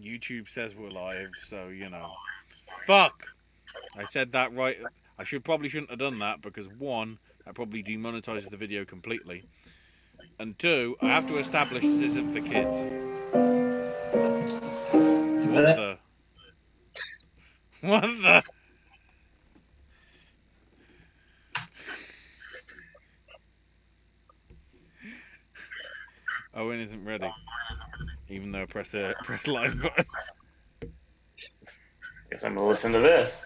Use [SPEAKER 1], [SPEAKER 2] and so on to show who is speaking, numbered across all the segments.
[SPEAKER 1] YouTube says we're live, so Fuck! I said that right. I probably shouldn't have done that because one, that probably demonetizes the video completely, and two, I have to establish this isn't for kids. What the? What the? Owen isn't ready, even though I press live button.
[SPEAKER 2] Guess I'm gonna listen to this.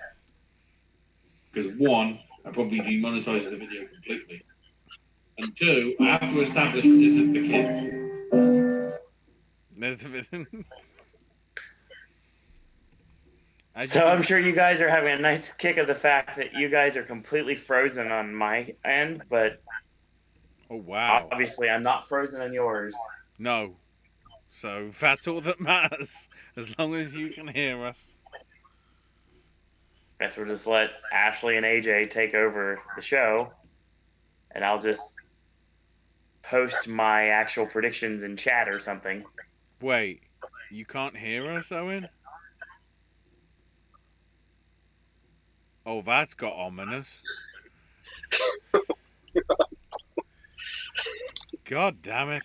[SPEAKER 1] Because one, I probably demonetizes the video completely, and two, I have to establish this isn't for kids. There's the vision.
[SPEAKER 2] So I'm sure you guys are having a nice kick of the fact that you guys are completely frozen on my end, but
[SPEAKER 1] oh wow,
[SPEAKER 2] obviously I'm not frozen on yours.
[SPEAKER 1] No, so that's all that matters. As long as you can hear us.
[SPEAKER 2] Guess we'll just let Ashley and AJ take over the show, and I'll just post my actual predictions in chat or something.
[SPEAKER 1] Wait, you can't hear us, Owen? Oh, that's got ominous. God damn it.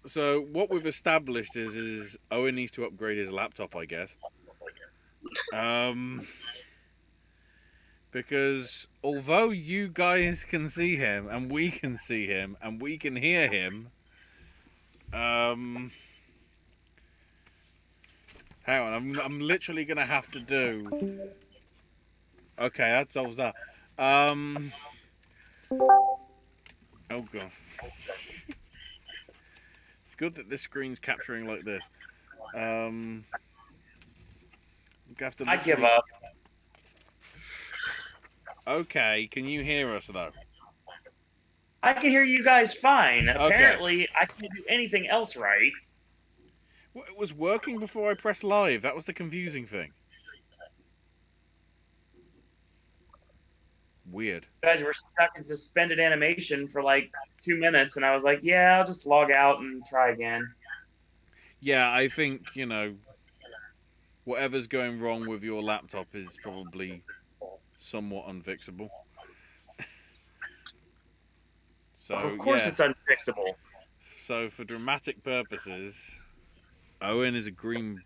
[SPEAKER 1] So what we've established is Owen needs to upgrade his laptop, I guess. Because although you guys can see him and we can see him and we can hear him, hang on, I'm literally gonna have to do. Okay, that solves that. Oh god. It's good that this screen's capturing like this. Have to
[SPEAKER 2] I give up.
[SPEAKER 1] Okay, can you hear us though?
[SPEAKER 2] I can hear you guys fine.
[SPEAKER 1] Okay.
[SPEAKER 2] Apparently, I can't do anything else right.
[SPEAKER 1] Well, it was working before I pressed live. That was the confusing thing. Weird.
[SPEAKER 2] You guys were stuck in suspended animation for like 2 minutes, and I was like, yeah, I'll just log out and try again.
[SPEAKER 1] Yeah, I think, whatever's going wrong with your laptop is probably somewhat unfixable. So,
[SPEAKER 2] of course
[SPEAKER 1] yeah.
[SPEAKER 2] it's unfixable.
[SPEAKER 1] So, for dramatic purposes, Owen is a green,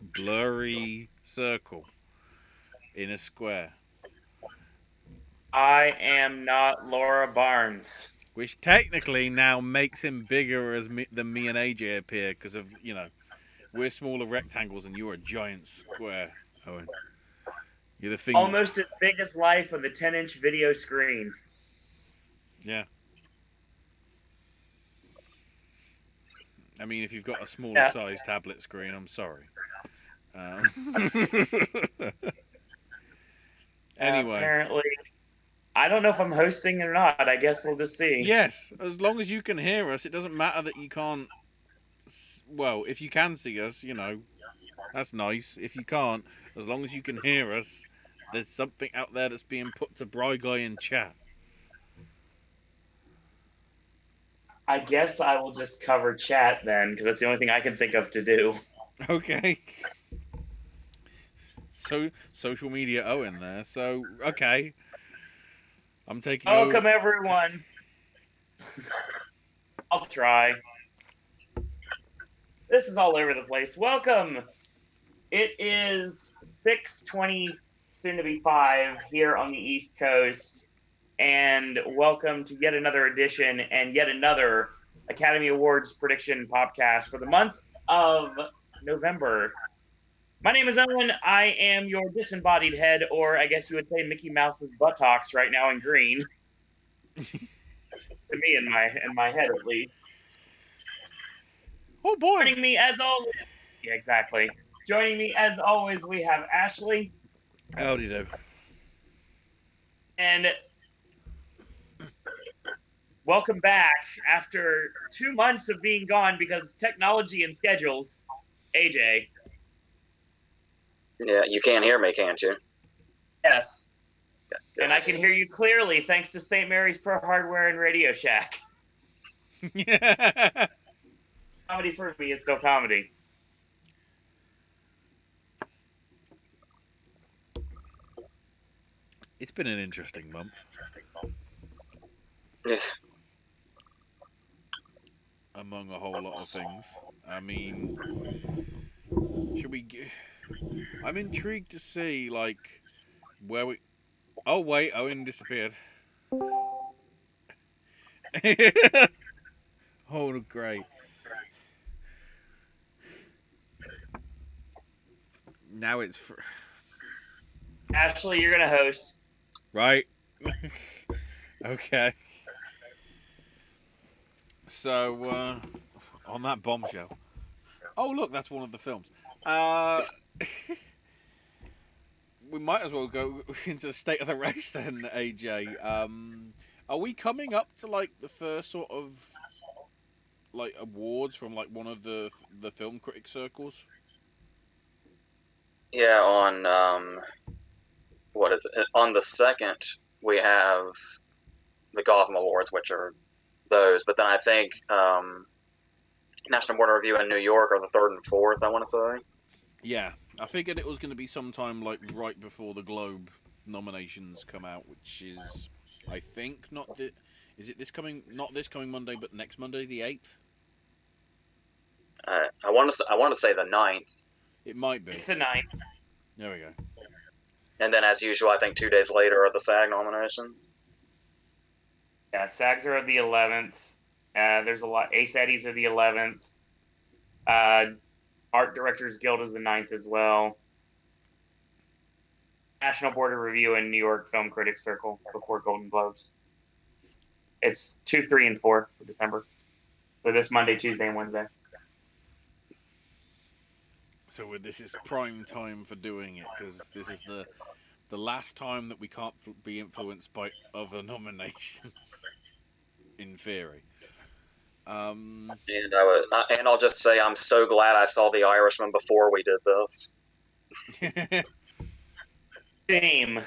[SPEAKER 1] blurry circle in a square.
[SPEAKER 2] I am not Laura Barnes.
[SPEAKER 1] Which technically now makes him bigger than me and AJ appear because of, we're smaller rectangles and you're a giant square, Owen. You're the thing.
[SPEAKER 2] Almost as big as life on the 10-inch video screen.
[SPEAKER 1] Yeah. I mean, if you've got a smaller size tablet screen, I'm sorry. Anyway.
[SPEAKER 2] Apparently, I don't know if I'm hosting or not. I guess we'll just see.
[SPEAKER 1] Yes, as long as you can hear us, it doesn't matter that you can't. Well, if you can see us, that's nice. If you can't, as long as you can hear us, there's something out there that's being put to Bry Guy in chat.
[SPEAKER 2] I guess I will just cover chat then, because that's the only thing I can think of to do.
[SPEAKER 1] Okay. So, social media Owen there. So, okay. I'm taking
[SPEAKER 2] Welcome, everyone. I'll try. This is all over the place. Welcome. It is 6:20, soon to be 5 here on the East Coast, and welcome to yet another edition and yet another Academy Awards prediction podcast for the month of November. My name is Owen. I am your disembodied head, or I guess you would say Mickey Mouse's buttocks right now in green. To me, in my head at least.
[SPEAKER 1] Oh boy!
[SPEAKER 2] Joining me as always. Yeah, exactly. Joining me as always, we have Ashley.
[SPEAKER 1] Howdy do.
[SPEAKER 2] And welcome back after 2 months of being gone because technology and schedules. AJ.
[SPEAKER 3] Yeah, you can't hear me, can't you?
[SPEAKER 2] Yes. And I can hear you clearly thanks to St. Mary's Pro Hardware and Radio Shack.
[SPEAKER 1] Yeah.
[SPEAKER 2] Comedy for me is still comedy.
[SPEAKER 1] It's been an interesting month,
[SPEAKER 3] Yeah,
[SPEAKER 1] among a whole lot of things. I mean, should we? I'm intrigued to see like where we. Oh wait, Owen disappeared. Oh great! Now it's
[SPEAKER 2] Ashley, you're gonna host.
[SPEAKER 1] right. Okay. So on that bombshell. Oh look, that's one of the films. Uh, we might as well go into the state of the race then, AJ. Are we coming up to like the first sort of like awards from like one of the film critic circles?
[SPEAKER 3] yeah. On what is it? On the second, we have the Gotham Awards, which are those. But then I think National Board of Review in New York are the third and fourth. I want to say.
[SPEAKER 1] Yeah, I figured it was going to be sometime like right before the Globe nominations come out, which is, I think, not the. Is it this coming? Not this coming Monday, but next Monday, the 8th.
[SPEAKER 3] I want to say the ninth,
[SPEAKER 1] It might
[SPEAKER 2] It's
[SPEAKER 1] be.
[SPEAKER 2] the ninth.
[SPEAKER 1] There we go.
[SPEAKER 3] and then as usual, I think 2 days later are the SAG nominations.
[SPEAKER 2] Yeah, SAGs are the 11th. There's a lot. Ace Eddies are the 11th. Uh, Art Directors Guild is the ninth as well. National Board of Review and New York Film Critics Circle before Golden Globes. It's 2, 3, and 4 for December. So this Monday, Tuesday, and Wednesday.
[SPEAKER 1] So this is prime time for doing it because this is the last time that we can't be influenced by other nominations. In theory. Um,
[SPEAKER 3] And I'll just say I'm so glad I saw The Irishman before we did this.
[SPEAKER 2] Same.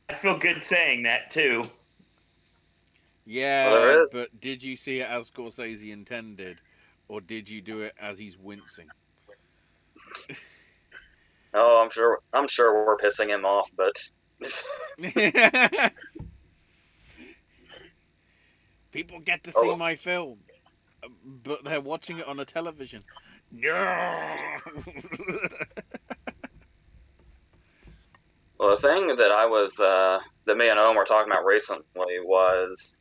[SPEAKER 2] I feel good saying that too.
[SPEAKER 3] Well,
[SPEAKER 1] yeah,
[SPEAKER 3] there is.
[SPEAKER 1] but did you see it as Scorsese intended, or did you do it as he's wincing?
[SPEAKER 3] Oh, I'm sure we're pissing him off, but
[SPEAKER 1] People get to see
[SPEAKER 3] oh,
[SPEAKER 1] my film, but they're watching it on a television. No.
[SPEAKER 3] well, the thing that that me and Owen were talking about recently was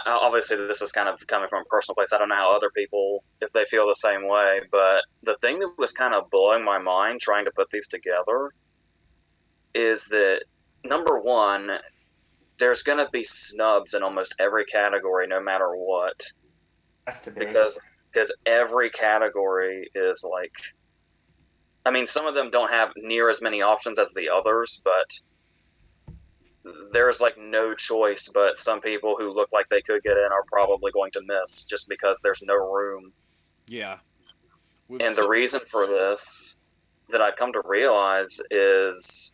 [SPEAKER 3] obviously this is kind of coming from a personal place. I don't know how other people if they feel the same way, but the thing that was kind of blowing my mind trying to put these together is that number one, there's going to be snubs in almost every category, no matter what,
[SPEAKER 2] Has to be.
[SPEAKER 3] because every category is like, I mean, some of them don't have near as many options as the others, but there's like no choice. But some people who look like they could get in are probably going to miss just because there's no room.
[SPEAKER 1] Yeah. With
[SPEAKER 3] And the reason for this that I've come to realize is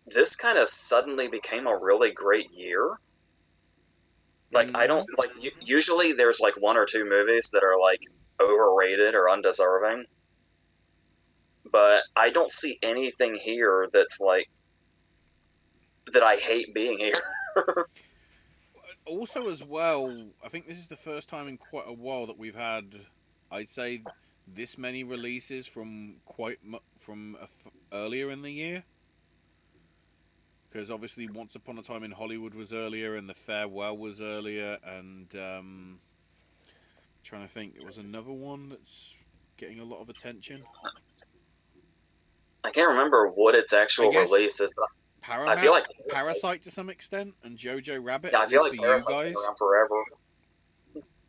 [SPEAKER 3] this kind of suddenly became a really great year. Like I don't like usually there's like one or two movies that are like overrated or undeserving, but I don't see anything here that's like that I hate being here.
[SPEAKER 1] also as well, I think this is the first time in quite a while that we've had, I'd say, this many releases from earlier in the year. Because obviously, Once Upon a Time in Hollywood was earlier, and The Farewell was earlier, and trying to think, there was another one that's getting a lot of attention.
[SPEAKER 3] I can't remember what its
[SPEAKER 1] I
[SPEAKER 3] actual
[SPEAKER 1] guess
[SPEAKER 3] release is, but I feel
[SPEAKER 1] Paramount,
[SPEAKER 3] like
[SPEAKER 1] Parasite to some extent, and Jojo Rabbit,
[SPEAKER 3] yeah, I
[SPEAKER 1] at
[SPEAKER 3] feel
[SPEAKER 1] least
[SPEAKER 3] like
[SPEAKER 1] for you
[SPEAKER 3] Parasite's been
[SPEAKER 1] guys.
[SPEAKER 3] around forever.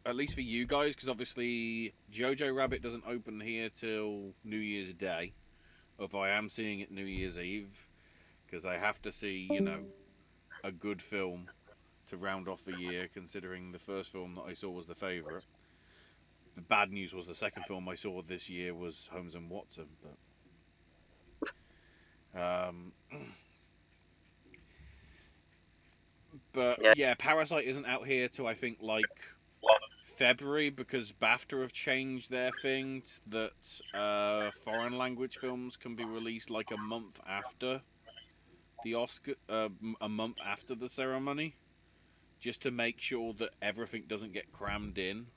[SPEAKER 1] At least for you guys, because obviously Jojo Rabbit doesn't open here till New Year's Day. Although I am seeing it New Year's Eve, because I have to see, a good film to round off the year, considering the first film that I saw was the favourite. The bad news was the second film I saw this year was Holmes and Watson, but But yeah, Parasite isn't out here till I think like February because BAFTA have changed their thing that foreign language films can be released like a month after the Oscar, a month after the ceremony, just to make sure that everything doesn't get crammed in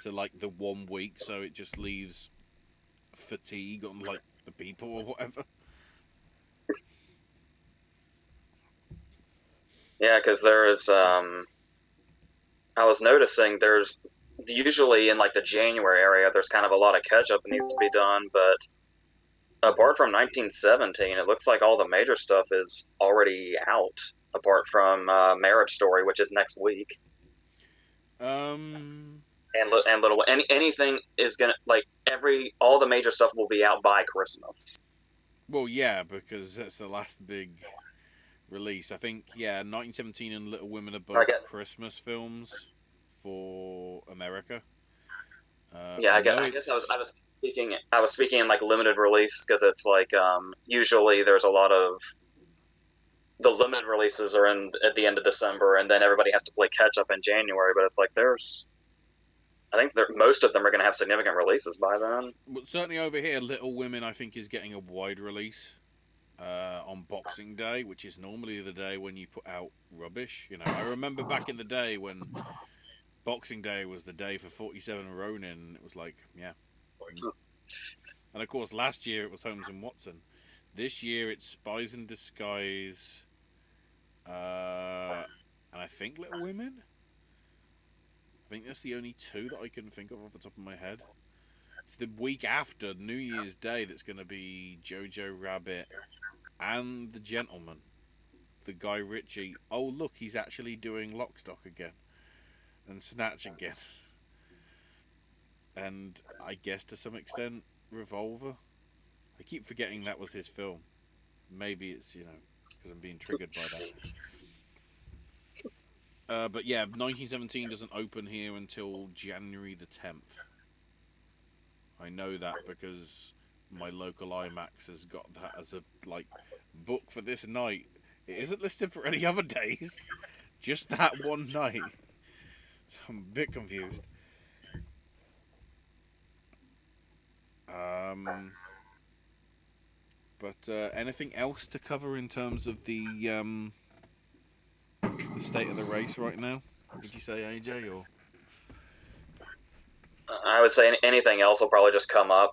[SPEAKER 1] to like the 1 week, so it just leaves fatigue on like the people or whatever.
[SPEAKER 3] Yeah, because there is. I was noticing there's usually in like the January area, there's kind of a lot of catch up that needs to be done. But apart from 1917, it looks like all the major stuff is already out. Apart from Marriage Story, which is next week,
[SPEAKER 1] Um.
[SPEAKER 3] and anything is gonna like all the major stuff will be out by Christmas.
[SPEAKER 1] Well, yeah, because that's the last big release. I think 1917 and Little Women are
[SPEAKER 3] I
[SPEAKER 1] both
[SPEAKER 3] get
[SPEAKER 1] Christmas films for America.
[SPEAKER 3] Yeah,
[SPEAKER 1] I know
[SPEAKER 3] I guess
[SPEAKER 1] it's
[SPEAKER 3] I was speaking in like limited release because it's like usually there's a lot of the limited releases are in at the end of December, and then everybody has to play catch up in January. But it's like I think most of them are going to have significant releases by then.
[SPEAKER 1] well, certainly over here. Little Women, I think, is getting a wide release on Boxing Day, which is normally the day when you put out rubbish. You know, I remember back in the day when Boxing Day was the day for 47 Ronin. It was like, yeah. And of course, last year it was Holmes and Watson. This year it's Spies in Disguise, and I think Little Women. I think that's the only two that I can think of off the top of my head. It's the week after New Year's Day that's going to be Jojo Rabbit and The Gentleman, the Guy Ritchie. Oh, look, he's actually doing Lockstock again and Snatch again. And I guess to some extent, Revolver. I keep forgetting that was his film. Maybe it's, because I'm being triggered by that. But yeah, 1917 doesn't open here until January the 10th. I know that because my local IMAX has got that as a book for this night. It isn't listed for any other days, just that one night. So I'm a bit confused. Um, but anything else to cover in terms of the state of the race right now? Would you say, AJ, or
[SPEAKER 3] I would say anything else will probably just come up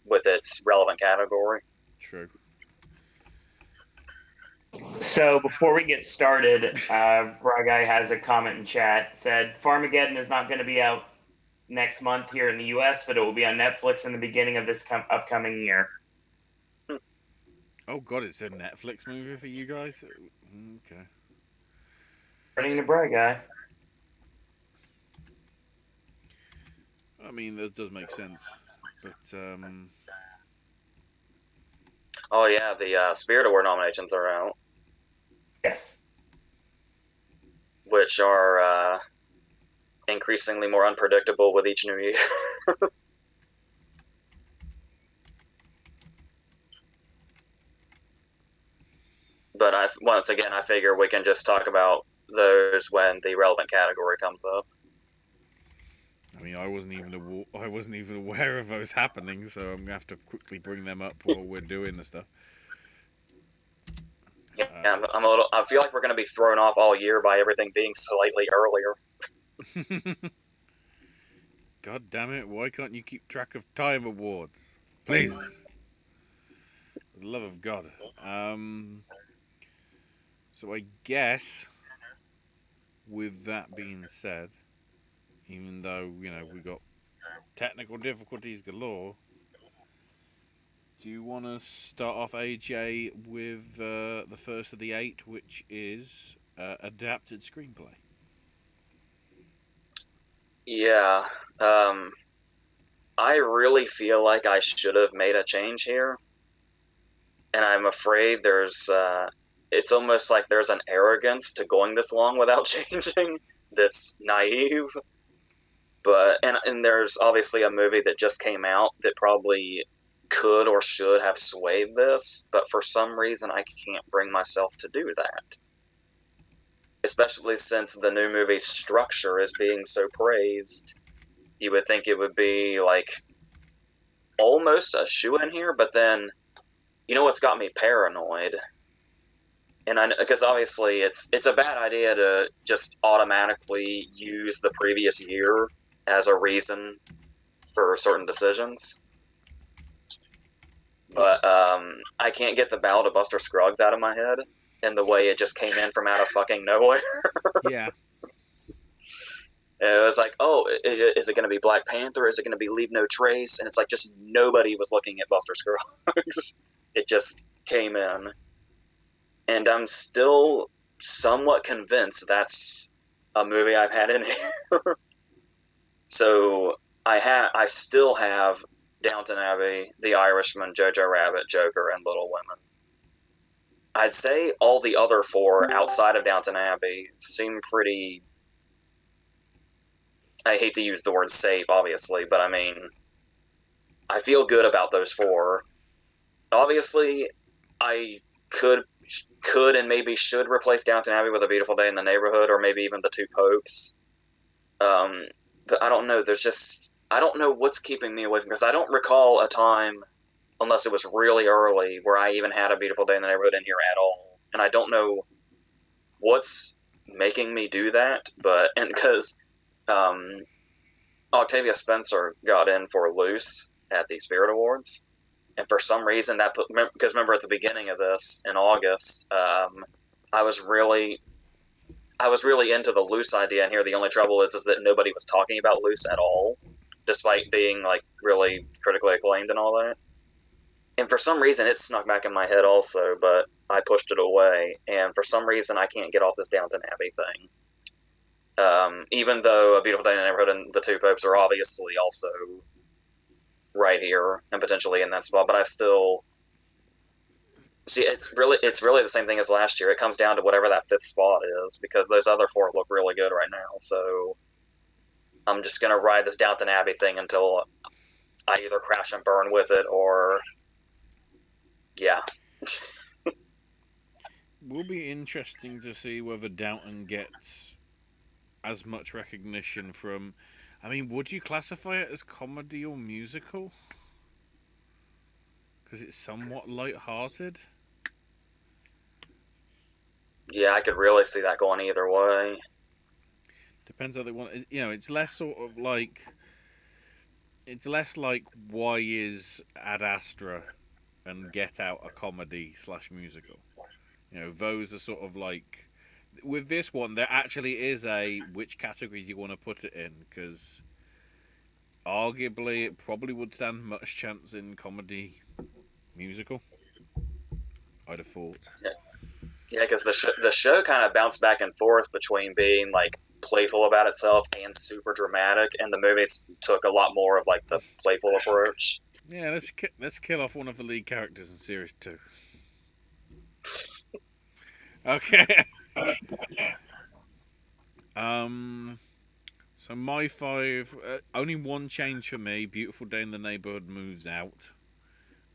[SPEAKER 3] with its relevant category.
[SPEAKER 1] true?
[SPEAKER 2] So before we get started, Bry Guy has a comment in chat. Said Farmageddon is not going to be out next month here in the U.S., but it will be on Netflix in the beginning of this upcoming year.
[SPEAKER 1] Oh God, it's a Netflix movie for you guys. Okay.
[SPEAKER 2] According to Bry Guy.
[SPEAKER 1] I mean, that does make sense, but
[SPEAKER 3] Oh yeah, the Spirit Award nominations are out,
[SPEAKER 2] Yes.
[SPEAKER 3] which are increasingly more unpredictable with each new year. But once again, I figure we can just talk about those when the relevant category comes up.
[SPEAKER 1] I mean, I wasn't even aware of those happening, so I'm gonna have to quickly bring them up while we're doing the stuff.
[SPEAKER 3] Yeah, I'm a little. I feel like we're going to be thrown off all year by everything being slightly earlier.
[SPEAKER 1] God damn it! Why can't you keep track of time awards, please? For the love of God. So I guess, with that being said, even though we got technical difficulties galore, do you want to start off, AJ, with the first of the 8, which is adapted screenplay?
[SPEAKER 3] Yeah, I really feel like I should have made a change here, and I'm afraid there's. It's almost like there's an arrogance to going this long without changing that's naive. But and there's obviously a movie that just came out that probably could or should have swayed this, but for some reason I can't bring myself to do that. especially since the new movie's structure is being so praised, you would think it would be like almost a shoe-in here, but then you know what's got me paranoid? And because obviously it's a bad idea to just automatically use the previous year as a reason for certain decisions. But I can't get the Ballad of Buster Scruggs out of my head, and the way it just came in from out of fucking nowhere.
[SPEAKER 1] Yeah.
[SPEAKER 3] It was like, oh, is it going to be Black Panther? Is it going to be Leave No Trace? And it's like just nobody was looking at Buster Scruggs. It just came in. And I'm still somewhat convinced that's a movie I've had in here. So I still have Downton Abbey, The Irishman, Jojo Rabbit, Joker, and Little Women. I'd say all the other four outside of Downton Abbey seem pretty. I hate to use the word safe, obviously, but I mean, I feel good about those four. Obviously, I could and maybe should replace Downton Abbey with A Beautiful Day in the Neighborhood, or maybe even The Two Popes. But I don't know. I don't know what's keeping me away from, because I don't recall a time, unless it was really early, where I even had A Beautiful Day in the Neighborhood in here at all. And I don't know what's making me do that, and because Octavia Spencer got in for Loose at the Spirit Awards, and for some reason because remember at the beginning of this in August, I was really into the Loose idea, and here the only trouble is that nobody was talking about Loose at all, despite being like really critically acclaimed and all that. And for some reason, it snuck back in my head also, but I pushed it away. And for some reason, I can't get off this Downton Abbey thing. Even though A Beautiful Day in the Neighborhood and The Two Popes are obviously also right here and potentially in that spot, but I still see it's really the same thing as last year. It comes down to whatever that fifth spot is, because those other four look really good right now. So I'm just gonna ride this Downton Abbey thing until I either crash and burn with it, or yeah.
[SPEAKER 1] Will be interesting to see whether Downton gets as much recognition from. I mean, would you classify it as comedy or musical? Because it's somewhat light-hearted.
[SPEAKER 3] Yeah, I could really see that going either way.
[SPEAKER 1] Depends how they want it. You know, it's less sort of like. It's less like why is Ad Astra and Get Out a comedy / musical. You know, those are sort of like. With this one, there actually is a which category do you want to put it in, because arguably it probably would stand much chance in comedy musical, I'd have thought.
[SPEAKER 3] Yeah, because the show kind of bounced back and forth between being like playful about itself and super dramatic, and the movies took a lot more of like the playful approach.
[SPEAKER 1] Yeah, let's kill off one of the lead characters in series 2. Okay. So my 5, only one change for me. Beautiful Day in the Neighborhood moves out,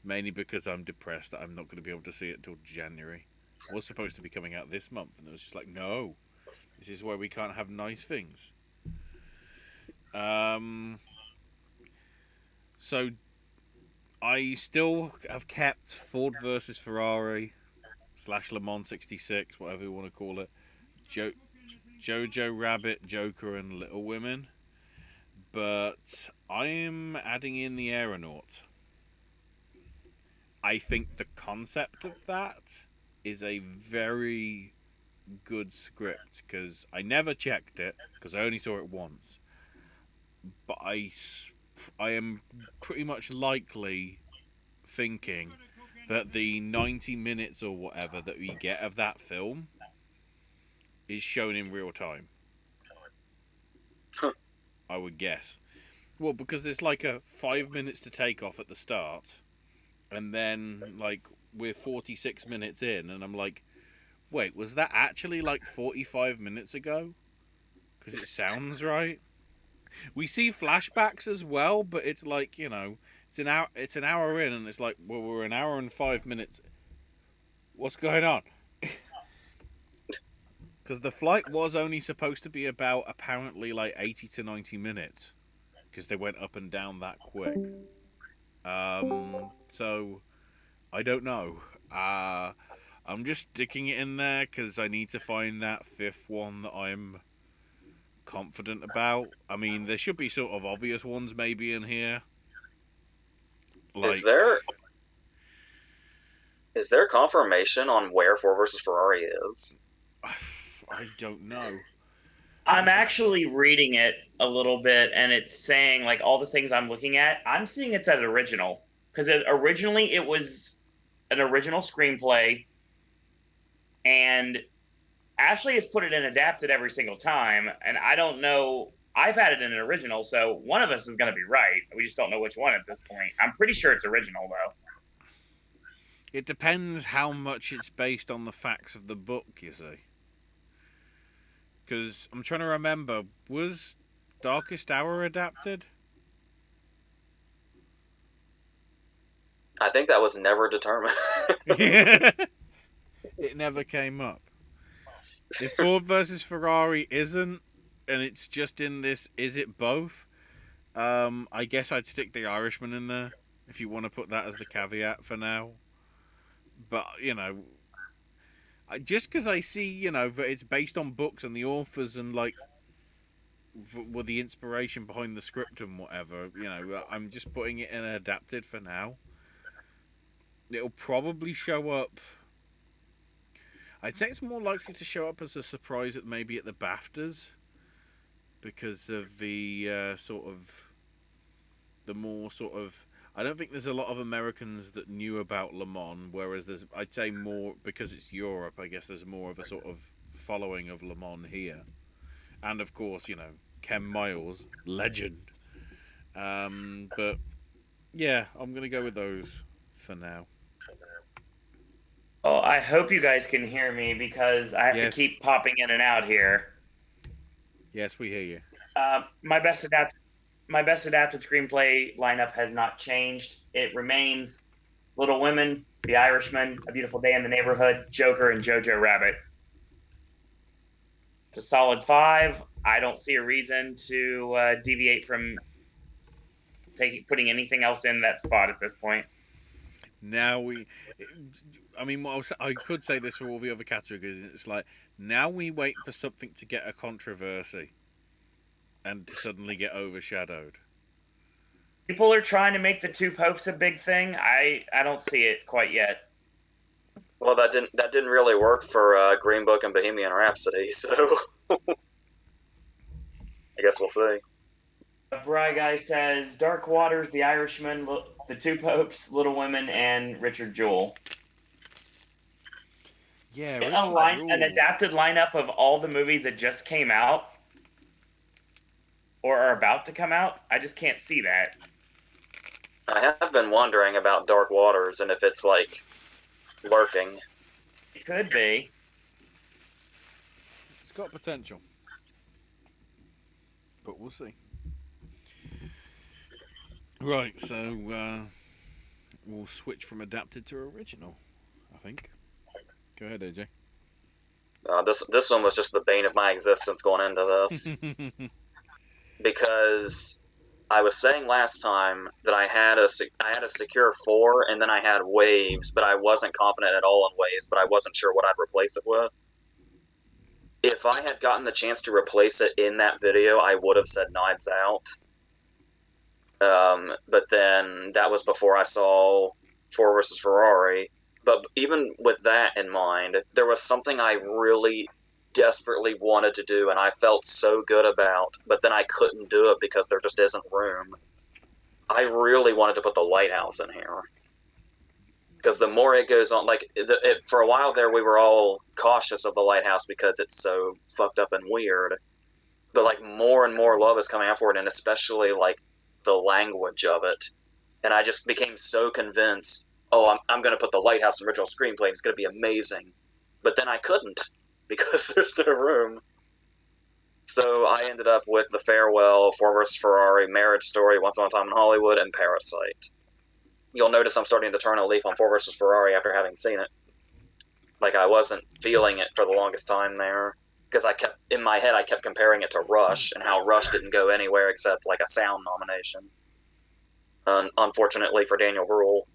[SPEAKER 1] mainly because I'm depressed that I'm not going to be able to see it till January. It was supposed to be coming out this month, and it was just like, no, this is why we can't have nice things. So I still have kept Ford versus Ferrari / Le Mans 66, whatever you want to call it. Jojo Rabbit, Joker, and Little Women. But I'm adding in the Aeronaut. I think the concept of that is a very good script, because I never checked it because I only saw it once. But I am pretty much likely thinking that the 90 minutes or whatever that we get of that film is shown in real time. I would guess. Well, because there's like a 5 minutes to take off at the start, and then like we're 46 minutes in, and I'm like, wait, was that actually like 45 minutes ago? Because it sounds right. We see flashbacks as well, but it's like, you know, it's an hour in, and it's like, well, we're an hour and 5 minutes. What's going on? Because the flight was only supposed to be about apparently like 80 to 90 minutes. Because they went up and down that quick. So I don't know. I'm just sticking it in there because I need to find that fifth one that I'm confident about. I mean, there should be sort of obvious ones maybe in here.
[SPEAKER 3] Is
[SPEAKER 1] Like,
[SPEAKER 3] there confirmation on where Ford versus Ferrari is?
[SPEAKER 1] I don't know.
[SPEAKER 2] I'm actually reading it a little bit, and it's saying like all the things I'm looking at. I'm seeing it's at original because originally it was an original screenplay, and Ashley has put it in adapted every single time, and I don't know. I've had it in an original, so one of us is going to be right. We just don't know which one at this point. I'm pretty sure it's original though.
[SPEAKER 1] It depends how much it's based on the facts of the book, you see. Because I'm trying to remember, was Darkest Hour adapted?
[SPEAKER 3] I think that was never determined.
[SPEAKER 1] It never came up. If Ford versus Ferrari isn't, and it's just in this, is it both? I guess I'd stick the Irishman in there if you want to put that as the caveat for now. But just because I see that it's based on books and the authors and like were the inspiration behind the script and whatever, I'm just putting it in adapted for now. It'll probably show up. I'd say it's more likely to show up as a surprise at maybe at the BAFTAs because of the the more sort of. I don't think there's a lot of Americans that knew about Le Mans, whereas I'd say more because it's Europe. I guess there's more of a sort of following of Le Mans here, and of course, Ken Miles, legend. But yeah, I'm gonna go with those for now.
[SPEAKER 2] Well, I hope you guys can hear me because I have to
[SPEAKER 1] Yes.
[SPEAKER 2] keep popping in and out here.
[SPEAKER 1] Yes, we hear you.
[SPEAKER 2] My best adapted screenplay lineup has not changed. It remains Little Women, The Irishman, A Beautiful Day in the Neighborhood, Joker, and Jojo Rabbit. It's a solid 5. I don't see a reason to deviate from putting anything else in that spot at this point.
[SPEAKER 1] Now I mean, I could say this for all the other categories. It's like now we wait for something to get a controversy and to suddenly get overshadowed.
[SPEAKER 2] People are trying to make the two popes a big thing. I don't see it quite yet.
[SPEAKER 3] Well, that didn't really work for Green Book and Bohemian Rhapsody, so I guess we'll see.
[SPEAKER 2] Bry Guy says Dark Waters, The Irishman, The Two Popes, Little Women, and Richard Jewell.
[SPEAKER 1] Yeah,
[SPEAKER 2] an adapted lineup of all the movies that just came out or are about to come out. I just can't see that.
[SPEAKER 3] I have been wondering about Dark Waters and if it's like lurking.
[SPEAKER 2] It could be.
[SPEAKER 1] It's got potential, but we'll see. Right, so we'll switch from adapted to original, I think. Go ahead, AJ.
[SPEAKER 3] This one was just the bane of my existence going into this. Because I was saying last time that I had a secure 4 and then I had waves, but I wasn't confident at all in waves, but I wasn't sure what I'd replace it with. If I had gotten the chance to replace it in that video, I would have said Knives Out. But then that was before I saw Ford versus Ferrari. But even with that in mind, there was something I really desperately wanted to do and I felt so good about, but then I couldn't do it because there just isn't room. I really wanted to put the lighthouse in here. Because the more it goes on, for a while there, we were all cautious of the lighthouse because it's so fucked up and weird. But like more and more love is coming out for it, and especially like the language of it. And I just became so convinced, oh, I'm going to put the lighthouse in original screenplay. It's going to be amazing. But then I couldn't because there's no room. So I ended up with The Farewell, Ford vs. Ferrari, Marriage Story, Once Upon a Time in Hollywood, and Parasite. You'll notice I'm starting to turn a leaf on Ford vs. Ferrari after having seen it. Like I wasn't feeling it for the longest time there. because in my head I kept comparing it to Rush and how Rush didn't go anywhere except like a sound nomination. Unfortunately for Daniel Bruhl.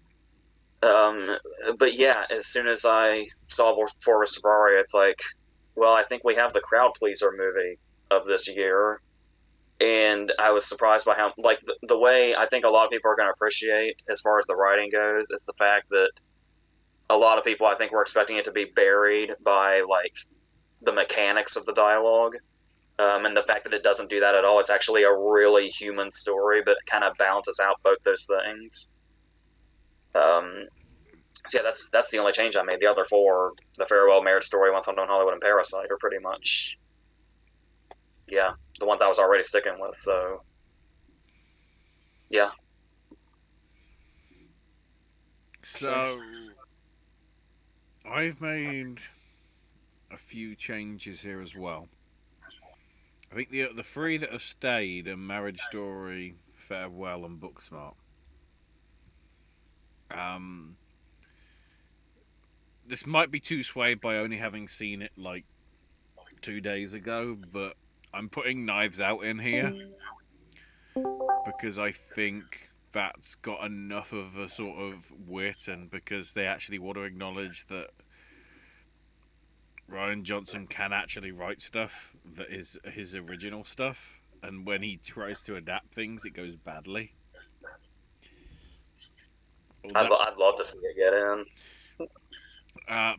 [SPEAKER 3] But yeah, as soon as I saw Forest Ferrari, it's like, well, I think we have the crowd pleaser movie of this year. And I was surprised by how, like, the way I think a lot of people are going to appreciate as far as the writing goes is the fact that a lot of people, I think, were expecting it to be buried by, like, the mechanics of the dialogue. And the fact that it doesn't do that at all, it's actually a really human story, but kind of balances out both those things. So yeah, that's the only change I made. The other four, the Farewell, Marriage Story, Once Unknown Hollywood, and Parasite, are pretty much, yeah, the ones I was already sticking with. So yeah.
[SPEAKER 1] So I've made a few changes here as well. I think the three that have stayed are Marriage Story, Farewell, and Booksmart. Um, this might be too swayed by only having seen it like 2 days ago, but I'm putting Knives Out in here because I think that's got enough of a sort of wit, and because they actually want to acknowledge that Rian Johnson can actually write stuff that is his original stuff, and when he tries to adapt things, it goes badly.
[SPEAKER 3] I'd love to see it get in.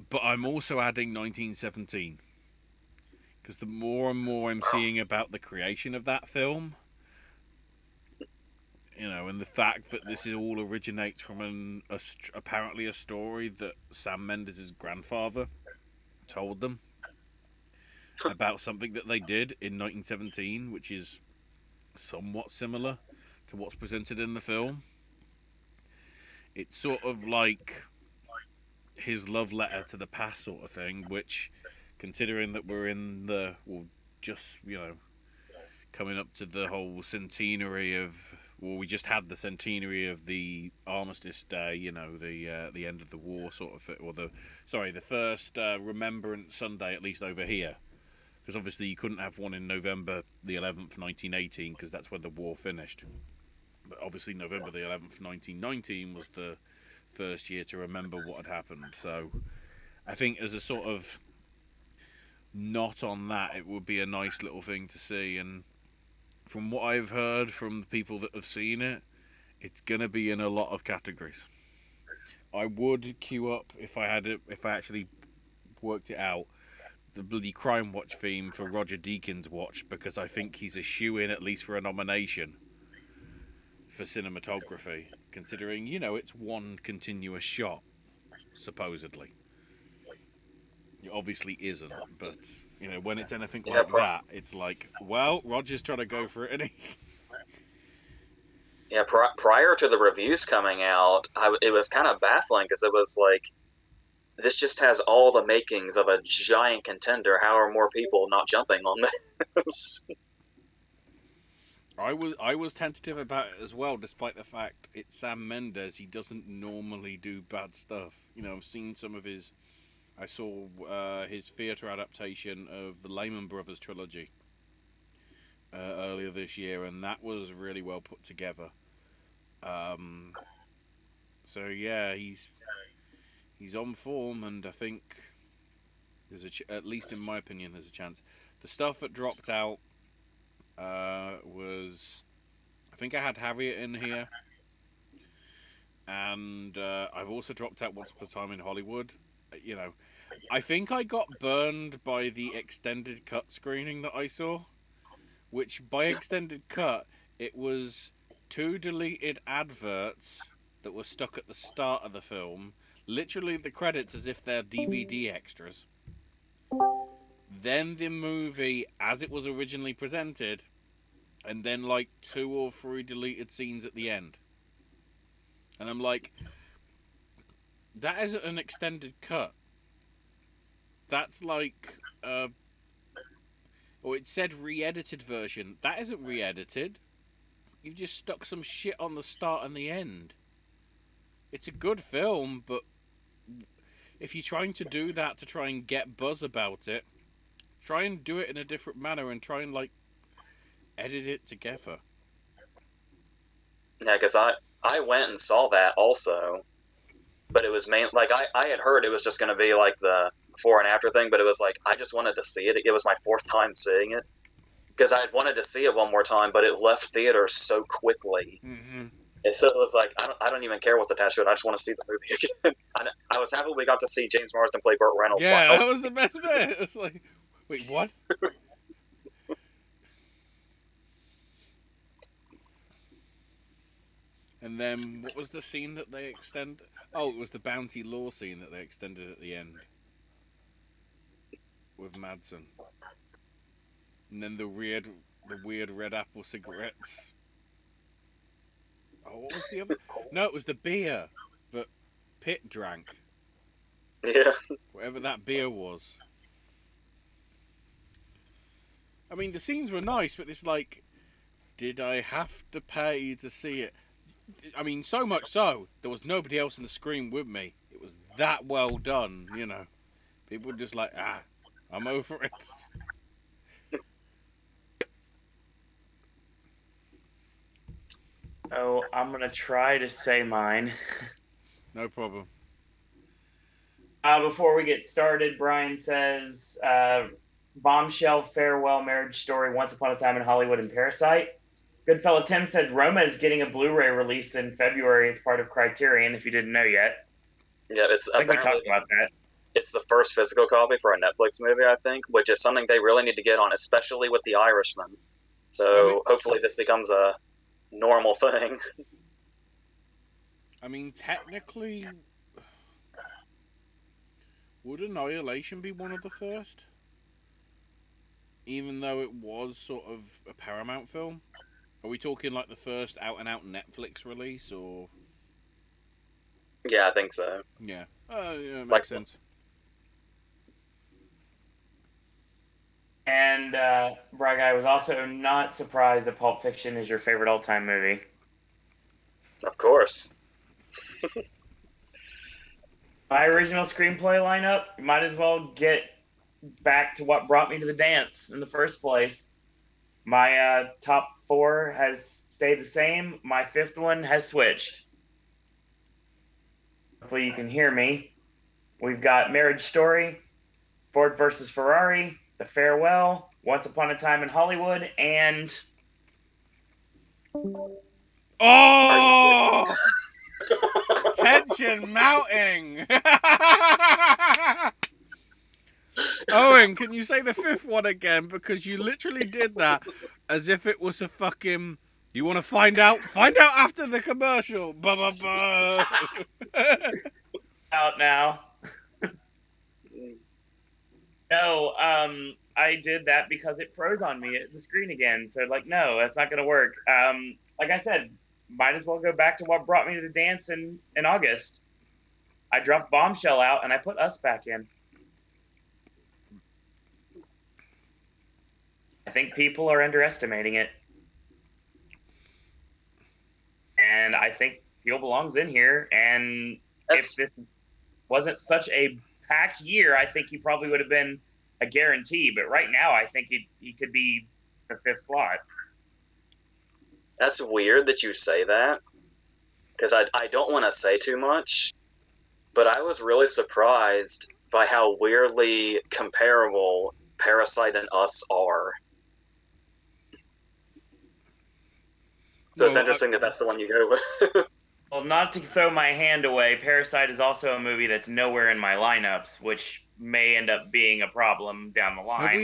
[SPEAKER 1] But I'm also adding 1917 because the more and more I'm seeing about the creation of that film, and the fact that this all originates from apparently a story that Sam Mendes' grandfather told them about something that they did in 1917, which is somewhat similar to what's presented in the film. It's sort of like his love letter to the past sort of thing, which, considering that we're in just, coming up to the whole centenary of, we just had the centenary of the Armistice Day, the end of the war sort of thing, or the first Remembrance Sunday, at least over here, because obviously you couldn't have one in November the 11th, 1918, because that's when the war finished. But obviously November the 11th, 1919 was the first year to remember what had happened. So I think as a sort of knot on that, it would be a nice little thing to see. And from what I've heard from the people that have seen it, it's gonna be in a lot of categories. I would queue up if I actually worked it out, the bloody Crime Watch theme for Roger Deakins' watch, because I think he's a shoe-in at least for a nomination for cinematography, considering it's one continuous shot, supposedly. It obviously isn't, but when it's anything
[SPEAKER 3] Yeah,
[SPEAKER 1] like that, it's like, well, Roger's trying to go for it, isn't he?
[SPEAKER 3] yeah. Prior to the reviews coming out, it was kind of baffling because it was like, this just has all the makings of a giant contender. How are more people not jumping on this?
[SPEAKER 1] I was tentative about it as well, despite the fact it's Sam Mendes. He doesn't normally do bad stuff. I've seen some of his. I saw his theatre adaptation of the Lehman Brothers trilogy earlier this year, and that was really well put together. Um, so yeah, he's on form, and I think at least in my opinion, there's a chance. The stuff that dropped out was, I think I had Harriet in here, and I've also dropped out Once Upon a Time in Hollywood. I think I got burned by the extended cut screening that I saw, which by extended cut, it was two deleted adverts that were stuck at the start of the film, literally the credits as if they're DVD extras. Then the movie as it was originally presented, and then like 2 or 3 deleted scenes at the end. And I'm like, that isn't an extended cut. That's like, it said re-edited version. That isn't re-edited. You've just stuck some shit on the start and the end. It's a good film, but if you're trying to do that to try and get buzz about it, Try and do it in a different manner and try and like edit it together.
[SPEAKER 3] Yeah, because I went and saw that also, but it was like I had heard it was just going to be like the before and after thing, but it was like I just wanted to see it. It was my fourth time seeing it because I wanted to see it one more time, but it left theaters so quickly.
[SPEAKER 1] Mm-hmm.
[SPEAKER 3] And so it was like I don't even care what's attached to it. I just want to see the movie again. I was happy we got to see James Marsden play Burt Reynolds.
[SPEAKER 1] Yeah,
[SPEAKER 3] Finally.
[SPEAKER 1] that was the best bit. It was like, wait, what? And then what was the scene that they extended? Oh, it was the Bounty Law scene that they extended at the end with Madsen. And then the weird red apple cigarettes. Oh, what was the other? No, it was the beer that Pitt drank.
[SPEAKER 3] Yeah.
[SPEAKER 1] Whatever that beer was. I mean, the scenes were nice, but it's like, did I have to pay to see it? I mean, so much so, there was nobody else in the screen with me. It was that well done, you know. People were just like, I'm over it.
[SPEAKER 2] Oh, I'm gonna try to say mine.
[SPEAKER 1] No problem.
[SPEAKER 2] Before we get started, Brian says, Bombshell, Farewell, Marriage Story, Once Upon a Time in Hollywood, and Parasite. Goodfellow Tim said Roma is getting a Blu-ray release in February as part of Criterion, if you didn't know yet.
[SPEAKER 3] Yeah, it's
[SPEAKER 2] I think we
[SPEAKER 3] apparently
[SPEAKER 2] talked about that.
[SPEAKER 3] it's the first physical copy for a Netflix movie, I think, which is something they really need to get on, especially with The Irishman. So hopefully this becomes a normal thing.
[SPEAKER 1] I mean, technically, would Annihilation be one of the first? Even though it was sort of a Paramount film? Are we talking like the first out and out Netflix release, or?
[SPEAKER 3] Yeah, I think so.
[SPEAKER 1] Yeah. Yeah, it makes
[SPEAKER 3] Like,
[SPEAKER 1] sense.
[SPEAKER 2] And Brian, I was also not surprised that Pulp Fiction is your favorite all-time movie.
[SPEAKER 3] of course.
[SPEAKER 2] My original screenplay lineup, you might as well get back to what brought me to the dance in the first place. My top four has stayed the same. My fifth one has switched. Hopefully you can hear me. We've got Marriage Story, Ford versus Ferrari, The Farewell, Once Upon a Time in Hollywood, and
[SPEAKER 1] Oh! Tension mounting! Owen, can you say the fifth one again? Because you literally did that as if it was a fucking. You want to find out? Find out after the commercial. Ba ba ba.
[SPEAKER 2] out now. No, I did that because it froze on me at the screen again. So like, no, that's not gonna work. Like I said, might as well go back to what brought me to the dance in August. I dropped Bombshell out and I put Us back in. I think people are underestimating it. And I think Fuel belongs in here. And if this wasn't such a packed year, I think he probably would have been a guarantee. But right now, I think he could be the fifth slot.
[SPEAKER 3] That's weird that you say that, because I don't want to say too much, but I was really surprised by how weirdly comparable Parasite and Us are. So it's interesting that that's the one you go with.
[SPEAKER 2] Well, not to throw my hand away, Parasite is also a movie that's nowhere in my lineups, which may end up being a problem down the line. But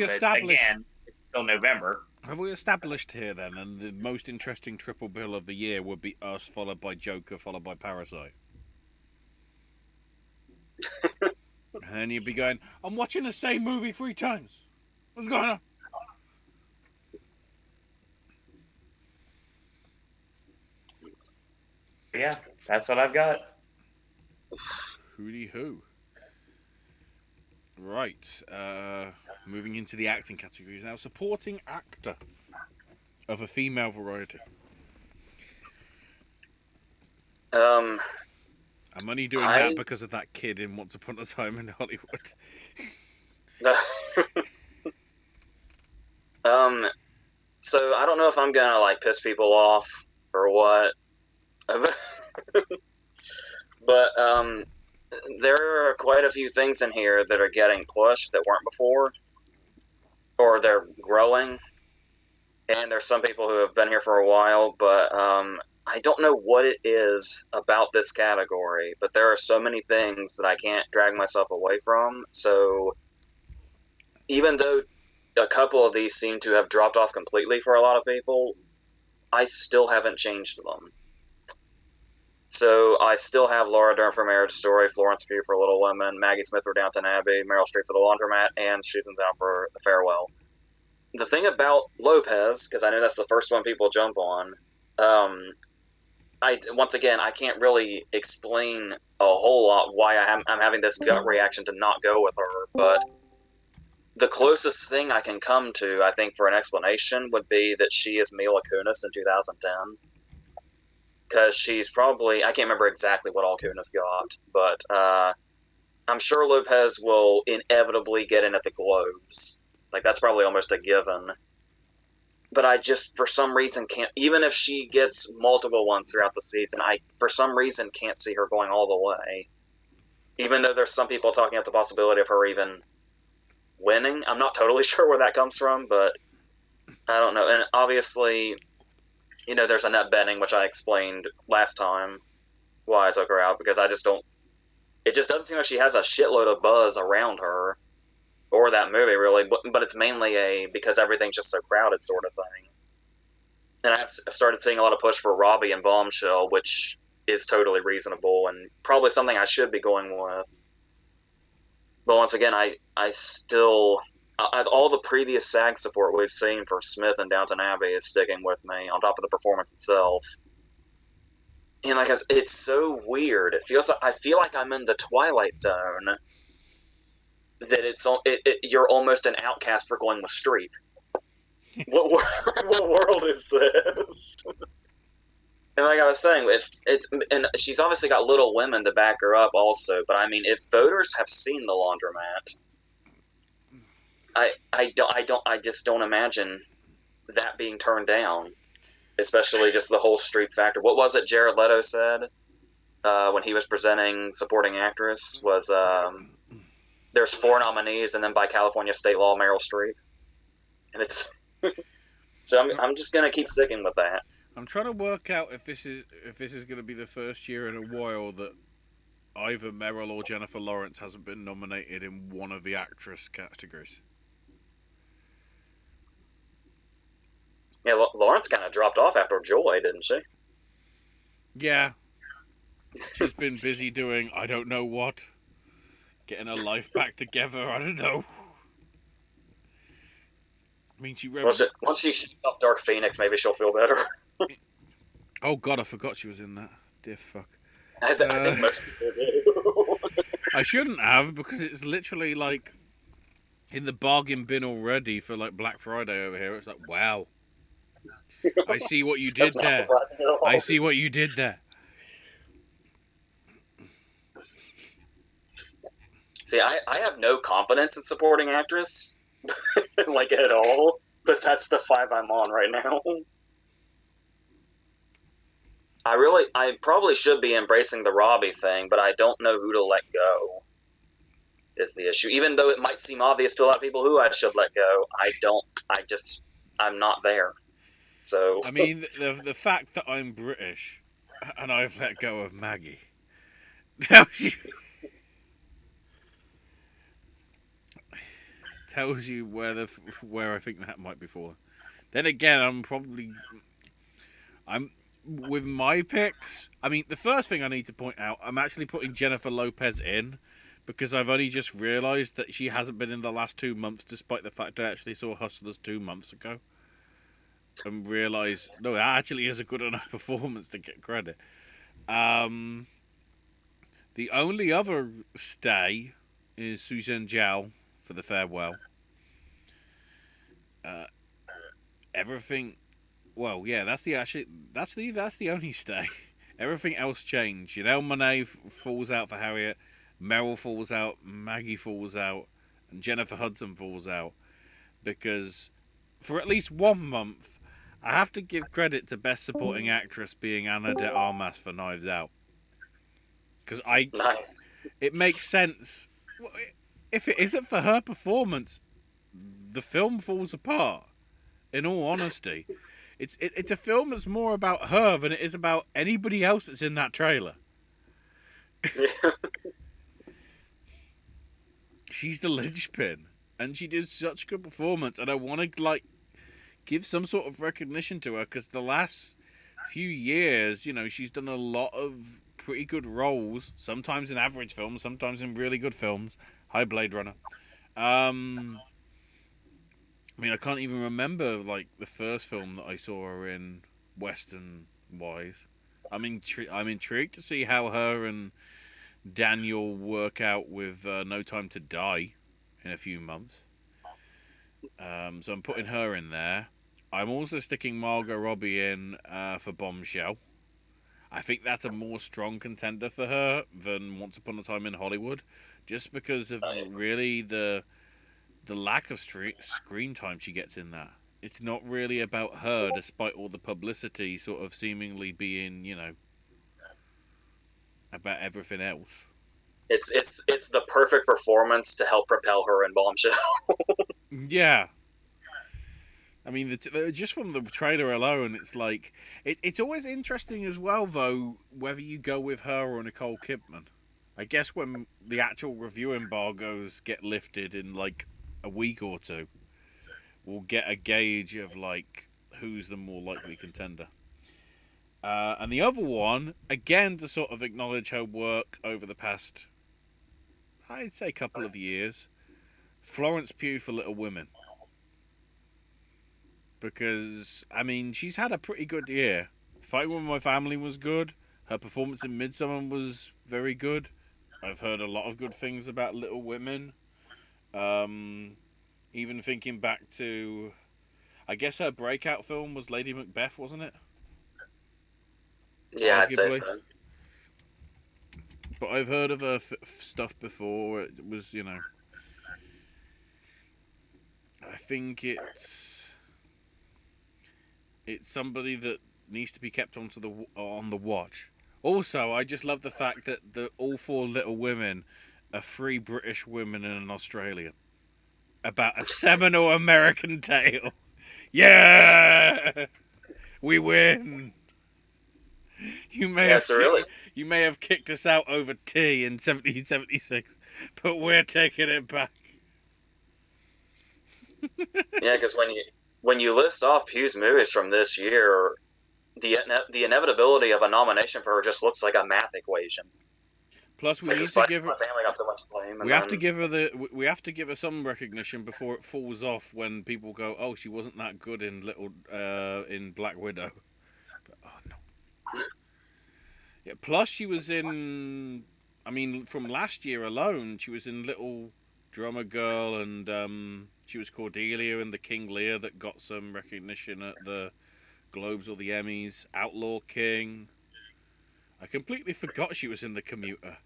[SPEAKER 2] again, it's still November.
[SPEAKER 1] Have we established here then, and the most interesting triple bill of the year would be Us, followed by Joker, followed by Parasite? And you'd be going, I'm watching the same movie 3 times. What's going on?
[SPEAKER 2] Yeah, that's what I've got.
[SPEAKER 1] Hooty hoo. Right. Moving into the acting categories now. Supporting actor of a female variety. I'm only doing that because of that kid in Once Upon a Time in Hollywood.
[SPEAKER 3] So I don't know if I'm gonna like piss people off or what, but there are quite a few things in here that are getting pushed that weren't before, or they're growing. And there's some people who have been here for a while, but I don't know what it is about this category, but there are so many things that I can't drag myself away from. So even though a couple of these seem to have dropped off completely for a lot of people, I still haven't changed them. So I still have Laura Dern for Marriage Story, Florence Pugh for Little Women, Maggie Smith for Downton Abbey, Meryl Streep for The Laundromat, and Susan Zhao for The Farewell. The thing about Lopez, because I know that's the first one people jump on, I can't really explain a whole lot why I'm having this gut reaction to not go with her, but the closest thing I can come to, I think, for an explanation would be that she is Mila Kunis in 2010. Because she's probably, I can't remember exactly what all Kunis got, but I'm sure Lopez will inevitably get in at the Globes. Like, that's probably almost a given. But I just, for some reason, can't, even if she gets multiple ones throughout the season, I, for some reason, can't see her going all the way. Even though there's some people talking about the possibility of her even winning. I'm not totally sure where that comes from, but I don't know. And obviously, you know, there's Annette Bening, which I explained last time why I took her out, because I just don't, it just doesn't seem like she has a shitload of buzz around her, or that movie, really, but it's mainly a because everything's just so crowded sort of thing. And I've started seeing a lot of push for Robbie and Bombshell, which is totally reasonable and probably something I should be going with. But once again, I still, all the previous SAG support we've seen for Smith and Downton Abbey is sticking with me, on top of the performance itself. And like it's so weird. It feels like, I feel like I'm in the Twilight Zone. That you're almost an outcast for going with Streep. what world is this? And like I was saying, and she's obviously got Little Women to back her up also. But I mean, if voters have seen The Laundromat, I just don't imagine that being turned down. Especially just the whole Streep factor. What was it Jared Leto said when he was presenting supporting actress was there's 4 nominees, and then by California state law, Meryl Streep, and it's so I'm just gonna keep sticking with that.
[SPEAKER 1] I'm trying to work out if this is going to be the first year in a while that either Meryl or Jennifer Lawrence hasn't been nominated in one of the actress categories.
[SPEAKER 3] Yeah, Lawrence kind of dropped off after Joy, didn't she?
[SPEAKER 1] Yeah, she's been busy doing I don't know what, getting her life back together. I don't know. I mean, she read.
[SPEAKER 3] Once she shoots off Dark Phoenix, maybe she'll feel better.
[SPEAKER 1] Oh God, I forgot she was in that. Dear fuck.
[SPEAKER 3] I think most people do.
[SPEAKER 1] I shouldn't have, because it's literally like in the bargain bin already for like Black Friday over here. It's like, wow. I see what you did there. I see what you did there.
[SPEAKER 3] See, I have no confidence in supporting actress, like at all. But that's the 5 I'm on right now. I probably should be embracing the Robbie thing, but I don't know who to let go. Is the issue. Even though it might seem obvious to a lot of people who I should let go, I'm not there. So
[SPEAKER 1] I mean, the fact that I'm British and I've let go of Maggie tells you where I think that might be falling. Then again, I'm with my picks. I mean, the first thing I need to point out, I'm actually putting Jennifer Lopez in because I've only just realised that she hasn't been in the last 2 months, despite the fact I actually saw Hustlers 2 months ago. And realise, no, that actually is a good enough performance to get credit. The only other stay is Susan Zhao for The Farewell. Everything, well, yeah, that's the only stay. Everything else changed. Janelle Monáe falls out for Harriet, Meryl falls out, Maggie falls out, and Jennifer Hudson falls out because for at least 1 month, I have to give credit to Best Supporting Actress being Ana de Armas for Knives Out. Because
[SPEAKER 3] Nice.
[SPEAKER 1] it makes sense. If it isn't for her performance, the film falls apart. In all honesty, it's a film that's more about her than it is about anybody else that's in that trailer. She's the linchpin, and she did such good performance. And I want to give some sort of recognition to her because the last few years, she's done a lot of pretty good roles. Sometimes in average films, sometimes in really good films. Hi, Blade Runner. I can't even remember the first film that I saw her in, Western wise. I'm intrigued to see how her and Daniel work out with No Time to Die in a few months. So I'm putting her in there. I'm also sticking Margot Robbie in for Bombshell. I think that's a more strong contender for her than Once Upon a Time in Hollywood, just because of really the lack of screen time she gets in that. It's not really about her, despite all the publicity sort of seemingly being, about everything else.
[SPEAKER 3] It's the perfect performance to help propel her in Bombshell.
[SPEAKER 1] Yeah. Just from the trailer alone, it's it's always interesting as well, though, whether you go with her or Nicole Kidman. I guess when the actual review embargoes get lifted in a week or two, we'll get a gauge of who's the more likely contender. And the other one, again, to sort of acknowledge her work over the past, I'd say, couple of years, Florence Pugh for Little Women. Because, she's had a pretty good year. Fighting with My Family was good. Her performance in Midsommar was very good. I've heard a lot of good things about Little Women. Even thinking back to, I guess her breakout film was Lady Macbeth, wasn't it?
[SPEAKER 3] Yeah,
[SPEAKER 1] Arguably.
[SPEAKER 3] I'd say so.
[SPEAKER 1] But I've heard of her stuff before. It was, I think it's somebody that needs to be kept on the watch. Also, I just love the fact that all four Little Women are three British women and an Australian about a seminal American tale. Yeah, we win. You may have kicked us out over tea in 1776, but we're taking it back.
[SPEAKER 3] Yeah, because when you list off Pugh's movies from this year, the inevitability of a nomination for her just looks like a math equation.
[SPEAKER 1] Plus, we need to give her.
[SPEAKER 3] My family got so much blame.
[SPEAKER 1] We have to give her we have to give her some recognition before it falls off when people go, "Oh, she wasn't that good in in Black Widow." But, oh no. Yeah. Plus, she was in. From last year alone, she was in Little Drummer Girl, and she was Cordelia in The King Lear that got some recognition at the Globes or the Emmys. Outlaw King. I completely forgot she was in The Commuter.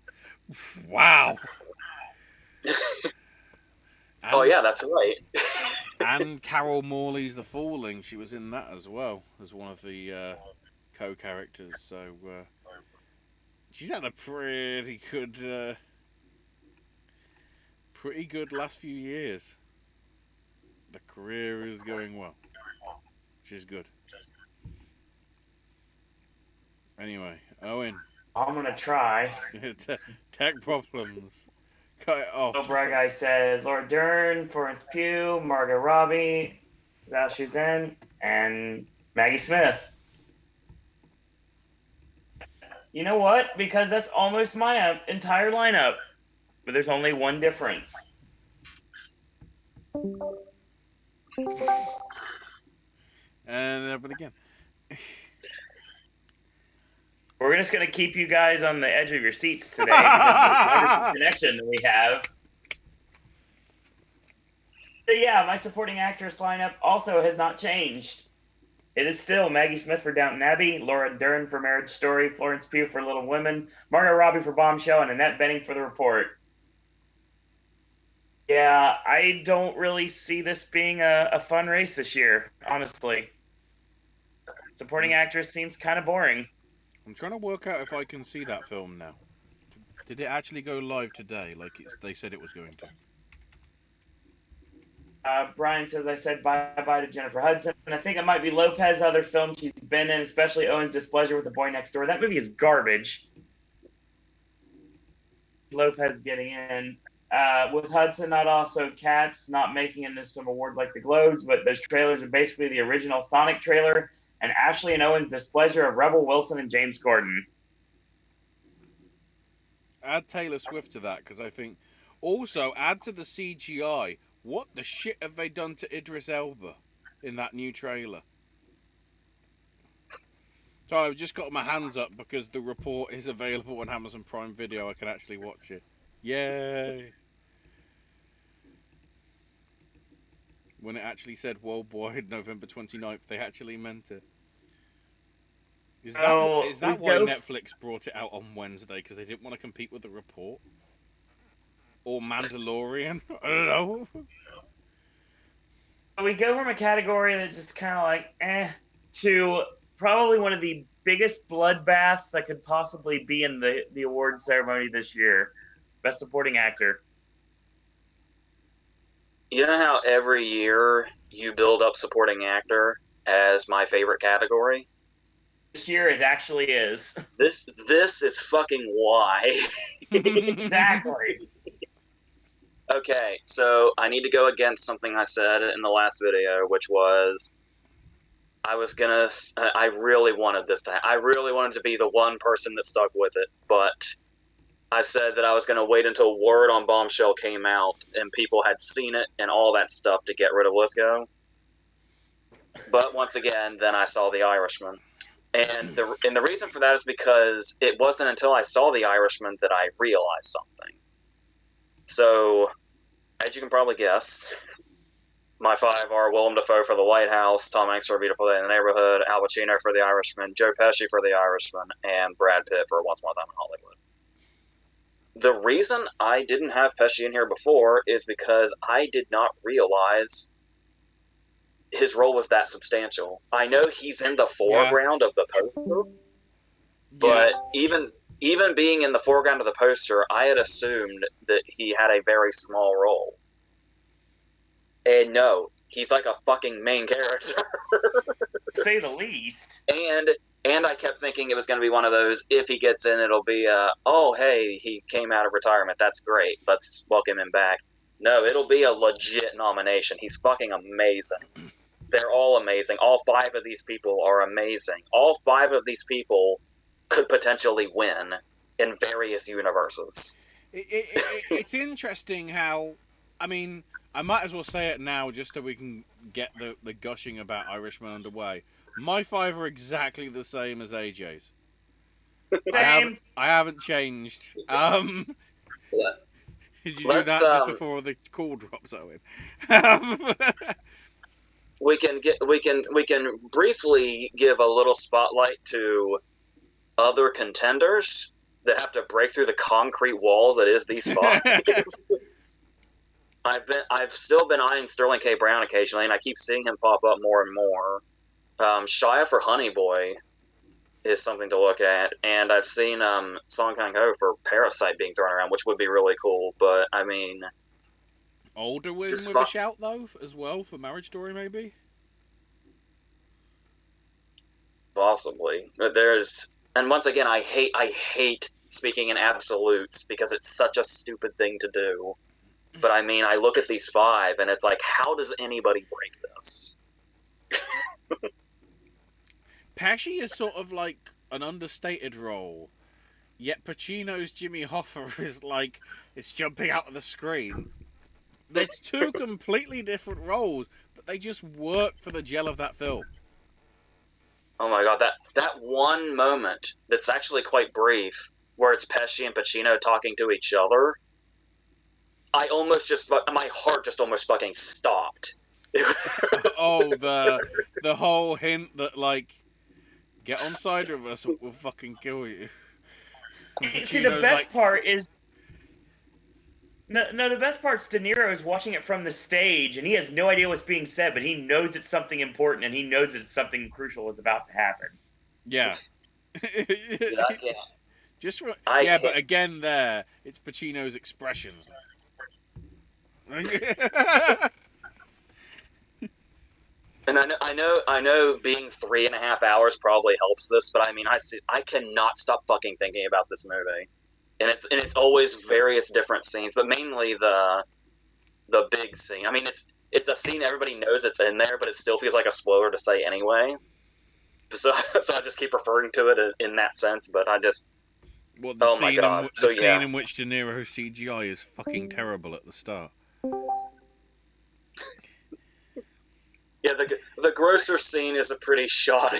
[SPEAKER 1] Wow.
[SPEAKER 3] Oh yeah, that's right.
[SPEAKER 1] And Carol Morley's The Falling, she was in that as well as one of the co-characters. So she's had a pretty good last few years. The career is going well, which is good. Anyway, Owen.
[SPEAKER 2] I'm gonna try.
[SPEAKER 1] Tech problems. Cut it off.
[SPEAKER 2] Cobra Guy says Laura Dern, Florence Pugh, Margot Robbie, Zhao Shuzhen, and Maggie Smith. You know what? Because that's almost my entire lineup. But there's only one difference.
[SPEAKER 1] But again.
[SPEAKER 2] We're just going to keep you guys on the edge of your seats today because of the connection that we have. So yeah, my supporting actress lineup also has not changed. It is still Maggie Smith for Downton Abbey, Laura Dern for Marriage Story, Florence Pugh for Little Women, Margot Robbie for Bombshell, and Annette Bening for The Report. Yeah, I don't really see this being a fun race this year, honestly. Supporting actress seems kind of boring.
[SPEAKER 1] I'm trying to work out if I can see that film now. Did it actually go live today, like they said it was going to?
[SPEAKER 2] Brian says, I said bye-bye to Jennifer Hudson. I think it might be Lopez's other film she's been in, especially Owen's Displeasure with the Boy Next Door. That movie is garbage. Lopez getting in. With Hudson, not also Cats not making it into some awards like the Globes, but those trailers are basically the original Sonic trailer and Ashley and Owen's Displeasure of Rebel Wilson and James Corden.
[SPEAKER 1] Add Taylor Swift to that, because I think... Also, add to the CGI. What the shit have they done to Idris Elba in that new trailer? So I've just got my hands up because the report is available on Amazon Prime Video. I can actually watch it. Yay! When it actually said worldwide November 29th, they actually meant it. Is that why Netflix brought it out on Wednesday? Because they didn't want to compete with the report? Or Mandalorian? I don't know.
[SPEAKER 2] We go from a category that just kind of like to probably one of the biggest bloodbaths that could possibly be in the award ceremony this year. Best Supporting Actor.
[SPEAKER 3] You know how every year you build up supporting actor as my favorite category?
[SPEAKER 2] This year it actually is.
[SPEAKER 3] This is fucking why.
[SPEAKER 2] Exactly.
[SPEAKER 3] Okay, so I need to go against something I said in the last video, which was I really wanted this time. I really wanted to be the one person that stuck with it, but I said that I was going to wait until word on Bombshell came out and people had seen it and all that stuff to get rid of Lithgow. But once again, then I saw The Irishman. And the reason for that is because it wasn't until I saw The Irishman that I realized something. So, as you can probably guess, my five are Willem Dafoe for The Lighthouse, Tom Hanks for A Beautiful Day in the Neighborhood, Al Pacino for The Irishman, Joe Pesci for The Irishman, and Brad Pitt for Once Upon a Time in Hollywood. The reason I didn't have Pesci in here before is because I did not realize his role was that substantial. I know he's in the foreground of the poster, but even being in the foreground of the poster, I had assumed that he had a very small role. And no, he's like a fucking main character.
[SPEAKER 2] To say the least.
[SPEAKER 3] And I kept thinking it was going to be one of those, if he gets in, it'll be, oh, hey, he came out of retirement. That's great. Let's welcome him back. No, it'll be a legit nomination. He's fucking amazing. They're all amazing. All five of these people are amazing. All five of these people could potentially win in various universes.
[SPEAKER 1] It's interesting how, I mean, I might as well say it now just so we can get the gushing about Irishman underway. My five are exactly the same as AJ's.
[SPEAKER 2] Same.
[SPEAKER 1] I haven't changed. Did you do that just before the call drops, Owen?
[SPEAKER 3] We can briefly give a little spotlight to other contenders that have to break through the concrete wall that is these five. I've still been eyeing Sterling K. Brown occasionally, and I keep seeing him pop up more and more. Shia for Honey Boy is something to look at, and I've seen Song Kang Ho for Parasite being thrown around, which would be really cool. But I mean,
[SPEAKER 1] Older women with a shout though, as well, for Marriage Story maybe.
[SPEAKER 3] Possibly, but and once again, I hate speaking in absolutes because it's such a stupid thing to do. But I mean, I look at these five, and it's like, how does anybody break this?
[SPEAKER 1] Pesci is sort of like an understated role, yet Pacino's Jimmy Hoffa is like it's jumping out of the screen. There's two completely different roles, but they just work for the gel of that film.
[SPEAKER 3] Oh my god, that one moment that's actually quite brief, where it's Pesci and Pacino talking to each other, my heart just almost fucking stopped.
[SPEAKER 1] Oh, the whole hint that like, get on side with us or we'll fucking kill you.
[SPEAKER 2] See, the best part is No, the best part's De Niro is watching it from the stage, and he has no idea what's being said, but he knows it's something important, and he knows that something crucial is about to happen.
[SPEAKER 1] Yeah.
[SPEAKER 3] Dude, I can't.
[SPEAKER 1] Just for,
[SPEAKER 3] I
[SPEAKER 1] yeah,
[SPEAKER 3] can't.
[SPEAKER 1] but again, there it's Pacino's expressions.
[SPEAKER 3] And I know, being 3.5 hours probably helps this, but I mean, I cannot stop fucking thinking about this movie, and it's always various different scenes, but mainly the big scene. I mean, it's a scene everybody knows it's in there, but it still feels like a spoiler to say anyway. So I just keep referring to it in that sense. But I just,
[SPEAKER 1] Well,
[SPEAKER 3] oh my god.
[SPEAKER 1] the
[SPEAKER 3] So
[SPEAKER 1] scene
[SPEAKER 3] yeah,
[SPEAKER 1] in which De Niro's CGI is fucking terrible at the start.
[SPEAKER 3] yeah. The grocer scene is a pretty shoddy,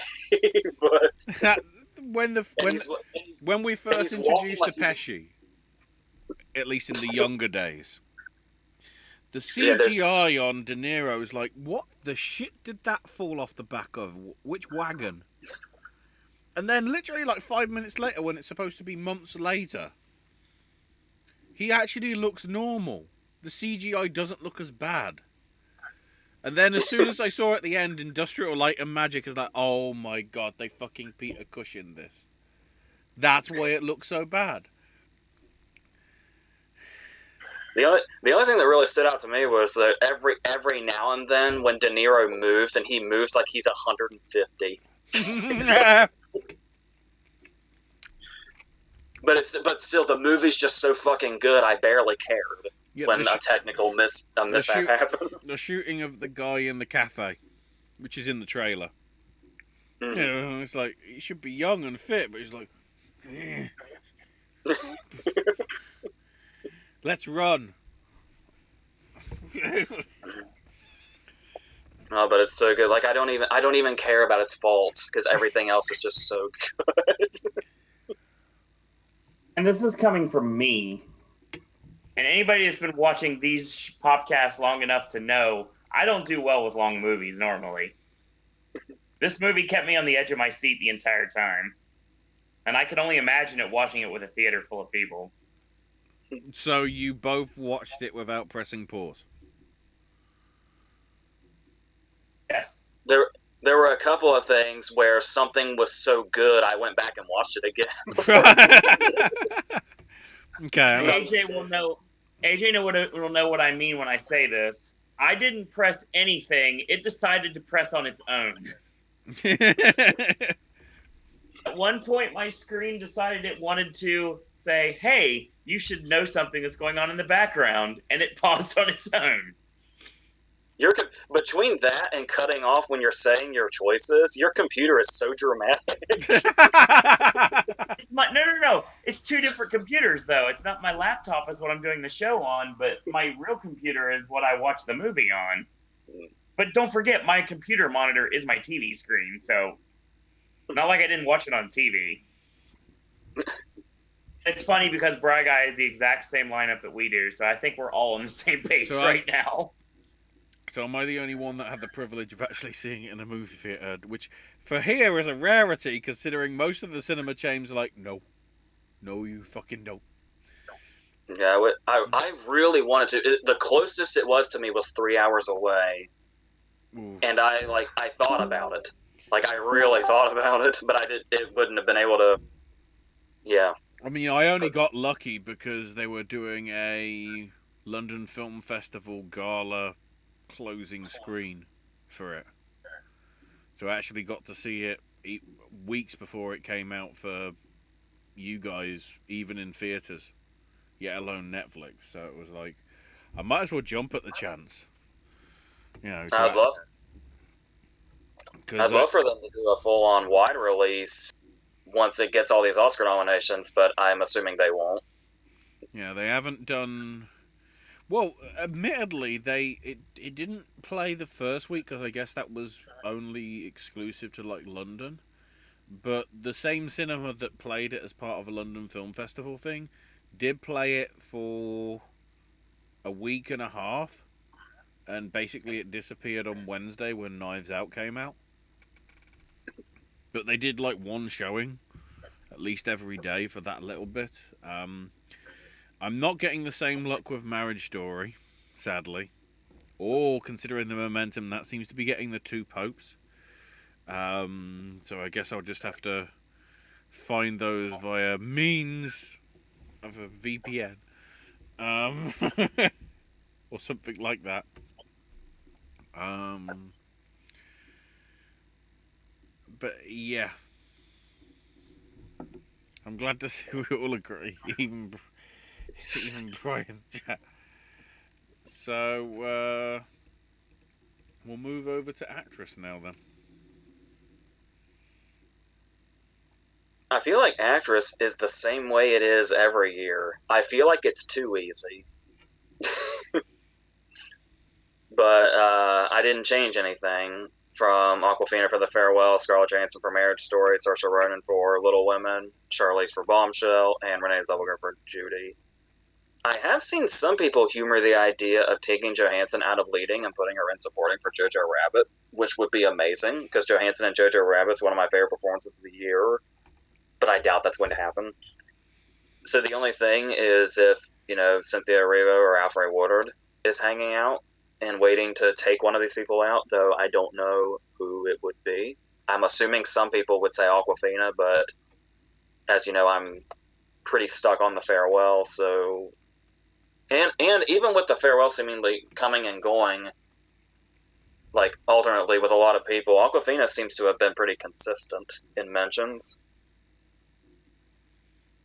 [SPEAKER 3] but
[SPEAKER 1] when we
[SPEAKER 3] and
[SPEAKER 1] first
[SPEAKER 3] he's walking
[SPEAKER 1] introduced
[SPEAKER 3] like
[SPEAKER 1] to Pesci, at least in the younger days, the
[SPEAKER 3] yeah. There's
[SPEAKER 1] CGI on De Niro is like, what the shit did that fall off the back of? Which wagon? And then literally like 5 minutes later, when it's supposed to be months later, he actually looks normal. The CGI doesn't look as bad. And then as soon as I saw at the end Industrial Light and Magic, is like, oh my god, they fucking Peter Cushioned this. That's why it looks so bad.
[SPEAKER 3] the only thing that really stood out to me was that every now and then when De Niro moves and he moves like he's 150. But still, the movie's just so fucking good. I barely cared
[SPEAKER 1] Yeah,
[SPEAKER 3] when a technical mishap happened.
[SPEAKER 1] the shooting of the guy in the cafe, which is in the trailer.
[SPEAKER 3] Mm.
[SPEAKER 1] You know, it's like he should be young and fit, but he's like, eh. Let's run.
[SPEAKER 3] Oh, but it's so good. Like I don't even care about its faults because everything else is just so good.
[SPEAKER 2] And this is coming from me. And anybody that's been watching these podcasts long enough to know I don't do well with long movies normally. This movie kept me on the edge of my seat the entire time. And I could only imagine it watching it with a theater full of people.
[SPEAKER 1] So you both watched it without pressing pause?
[SPEAKER 2] Yes.
[SPEAKER 3] There were a couple of things where something was so good I went back and watched it again.
[SPEAKER 1] Okay.
[SPEAKER 2] AJ will know. AJ will know what I mean when I say this. I didn't press anything. It decided to press on its own. At one point, my screen decided it wanted to say, hey, you should know something that's going on in the background, and it paused on its own.
[SPEAKER 3] Between that and cutting off when you're saying your choices, your computer is so dramatic.
[SPEAKER 2] No. It's two different computers, though. It's not my laptop is what I'm doing the show on, but my real computer is what I watch the movie on. But don't forget, my computer monitor is my TV screen, so not like I didn't watch it on TV. It's funny because Bry Guy is the exact same lineup that we do, so I think we're all on the same page right now.
[SPEAKER 1] So am I the only one that had the privilege of actually seeing it in a movie theater, which for here is a rarity, considering most of the cinema chains are like, no, you fucking don't.
[SPEAKER 3] Yeah, I really wanted to. The closest it was to me was 3 hours away, and I thought about it. Like I really thought about it, but it wouldn't have been able to. Yeah.
[SPEAKER 1] I mean, I only got lucky because they were doing a London Film Festival gala closing screen for it. So I actually got to see it weeks before it came out for you guys, even in theaters, yet alone Netflix. So it was like, I might as well jump at the chance. You know,
[SPEAKER 3] I'd love for them to do a full-on wide release once it gets all these Oscar nominations, but I'm assuming they won't.
[SPEAKER 1] Yeah, they haven't done. Well, admittedly, it didn't play the first week because I guess that was only exclusive to like London. But the same cinema that played it as part of a London Film Festival thing did play it for a week and a half, and basically it disappeared on Wednesday when Knives Out came out. But they did like one showing at least every day for that little bit. I'm not getting the same luck with Marriage Story, sadly. Or considering the momentum that seems to be getting the two popes. So I guess I'll just have to find those via means of a VPN. Um, or something like that. Um, but yeah, I'm glad to see we all agree, even Brian chat. So we'll move over to actress now then.
[SPEAKER 3] I feel like actress is the same way it is every year. I feel like it's too easy. But I didn't change anything from Aquafina for The Farewell, Scarlett Johansson for Marriage Story, Saoirse Ronan for Little Women, Charlize for Bombshell, and Renee Zellweger for Judy. I have seen some people humor the idea of taking Johansson out of leading and putting her in supporting for Jojo Rabbit, which would be amazing because Johansson and Jojo Rabbit is one of my favorite performances of the year, but I doubt that's going to happen. So the only thing is if, Cynthia Erivo or Alfred Woodard is hanging out and waiting to take one of these people out, though I don't know who it would be. I'm assuming some people would say Aquafina, but as you know, I'm pretty stuck on The Farewell, so and even with The Farewell seemingly coming and going, like alternately with a lot of people, Aquafina seems to have been pretty consistent in mentions.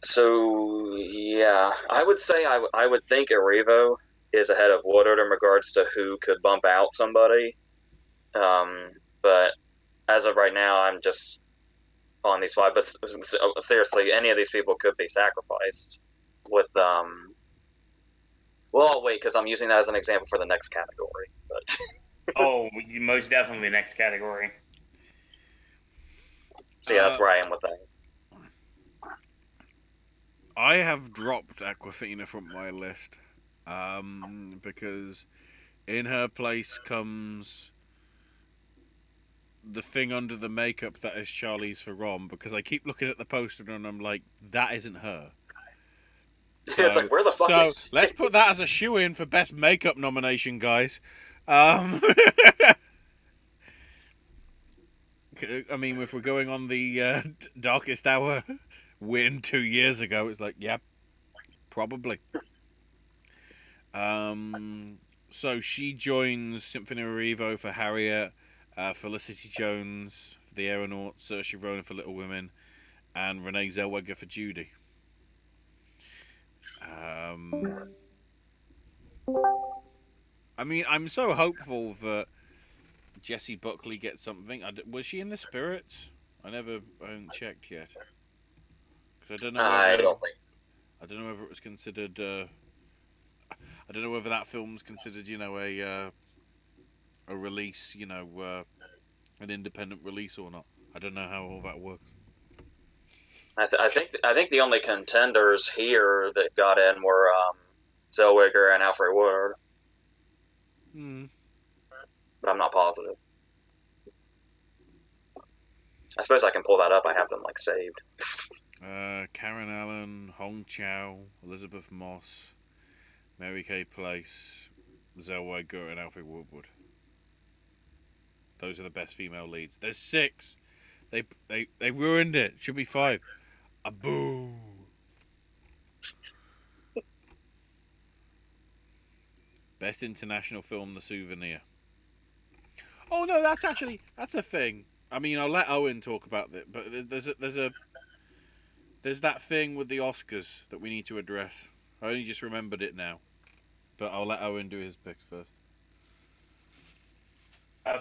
[SPEAKER 3] So yeah, I would say I would think Erivo is ahead of Woodard in regards to who could bump out somebody. But as of right now, I'm just on these five. But seriously, any of these people could be sacrificed with. Well, I'll wait because I'm using that as an example for the next category. But
[SPEAKER 2] Oh, most definitely the next category.
[SPEAKER 3] so yeah, that's where I am with that.
[SPEAKER 1] I have dropped Aquafina from my list because in her place comes the thing under the makeup that is Charlize Theron, because I keep looking at the poster and I'm like, that isn't her. So,
[SPEAKER 3] It's like, where the fuck is she?
[SPEAKER 1] Let's put that as a shoe-in for best makeup nomination, guys. I mean, if we're going on the Darkest Hour win 2 years ago, it's like, yeah, probably. So she joins Symphony Revo for Harriet, Felicity Jones for The Aeronauts, Saoirse Ronan for Little Women, and Renee Zellweger for Judy. I mean, I'm so hopeful that Jessie Buckley gets something. Was she in the Spirits? I haven't checked yet. Because I don't know whether
[SPEAKER 3] I don't think.
[SPEAKER 1] I don't know whether it was considered. I don't know whether that film's considered, a release, an independent release or not. I don't know how all that works.
[SPEAKER 3] I think the only contenders here that got in were Zellweger and Alfred Woodard. But I'm not positive. I suppose I can pull that up. I have them saved.
[SPEAKER 1] Karen Allen, Hong Chow, Elizabeth Moss, Mary Kay Place, Zellweger, and Alfred Woodward. Those are the best female leads. There's 6. They ruined it. Should be 5. A boo. Best international film, The Souvenir. Oh no, that's a thing. I mean, I'll let Owen talk about it, but there's that thing with the Oscars that we need to address. I only just remembered it now, but I'll let Owen do his picks first.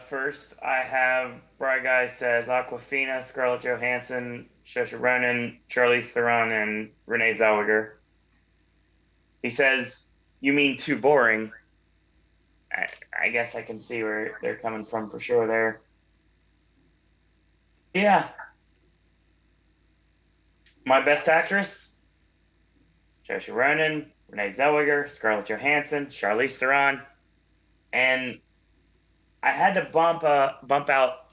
[SPEAKER 2] First, I have Bright Guy says Aquafina, Scarlett Johansson, Saoirse Ronan, Charlize Theron, and Renee Zellweger. He says, "You mean too boring?" I guess I can see where they're coming from for sure there. Yeah. My best actress, Saoirse Ronan, Renee Zellweger, Scarlett Johansson, Charlize Theron, and I had to bump out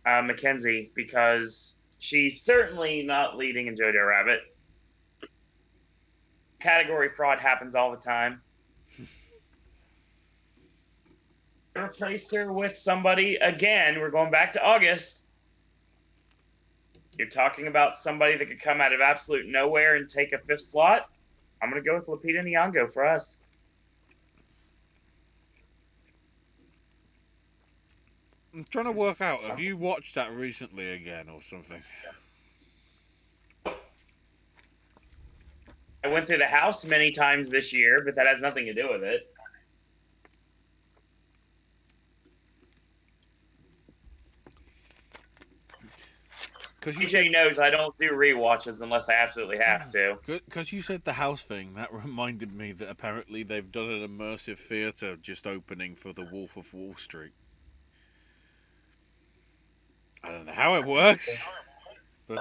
[SPEAKER 2] Mackenzie because she's certainly not leading in Jojo Rabbit. category fraud happens all the time. Replaced her with somebody again. We're going back to August. You're talking about somebody that could come out of absolute nowhere and take a fifth slot. I'm going to go with Lupita Nyong'o for us.
[SPEAKER 1] I'm trying to work out, have you watched that recently again or something?
[SPEAKER 2] I went through the house many times this year, but that has nothing to do with it.
[SPEAKER 1] Because
[SPEAKER 2] DJ knows I don't do rewatches unless I absolutely have to.
[SPEAKER 1] Because you said the house thing, that reminded me that apparently they've done an immersive theatre just opening for The Wolf of Wall Street. I don't know how it works. But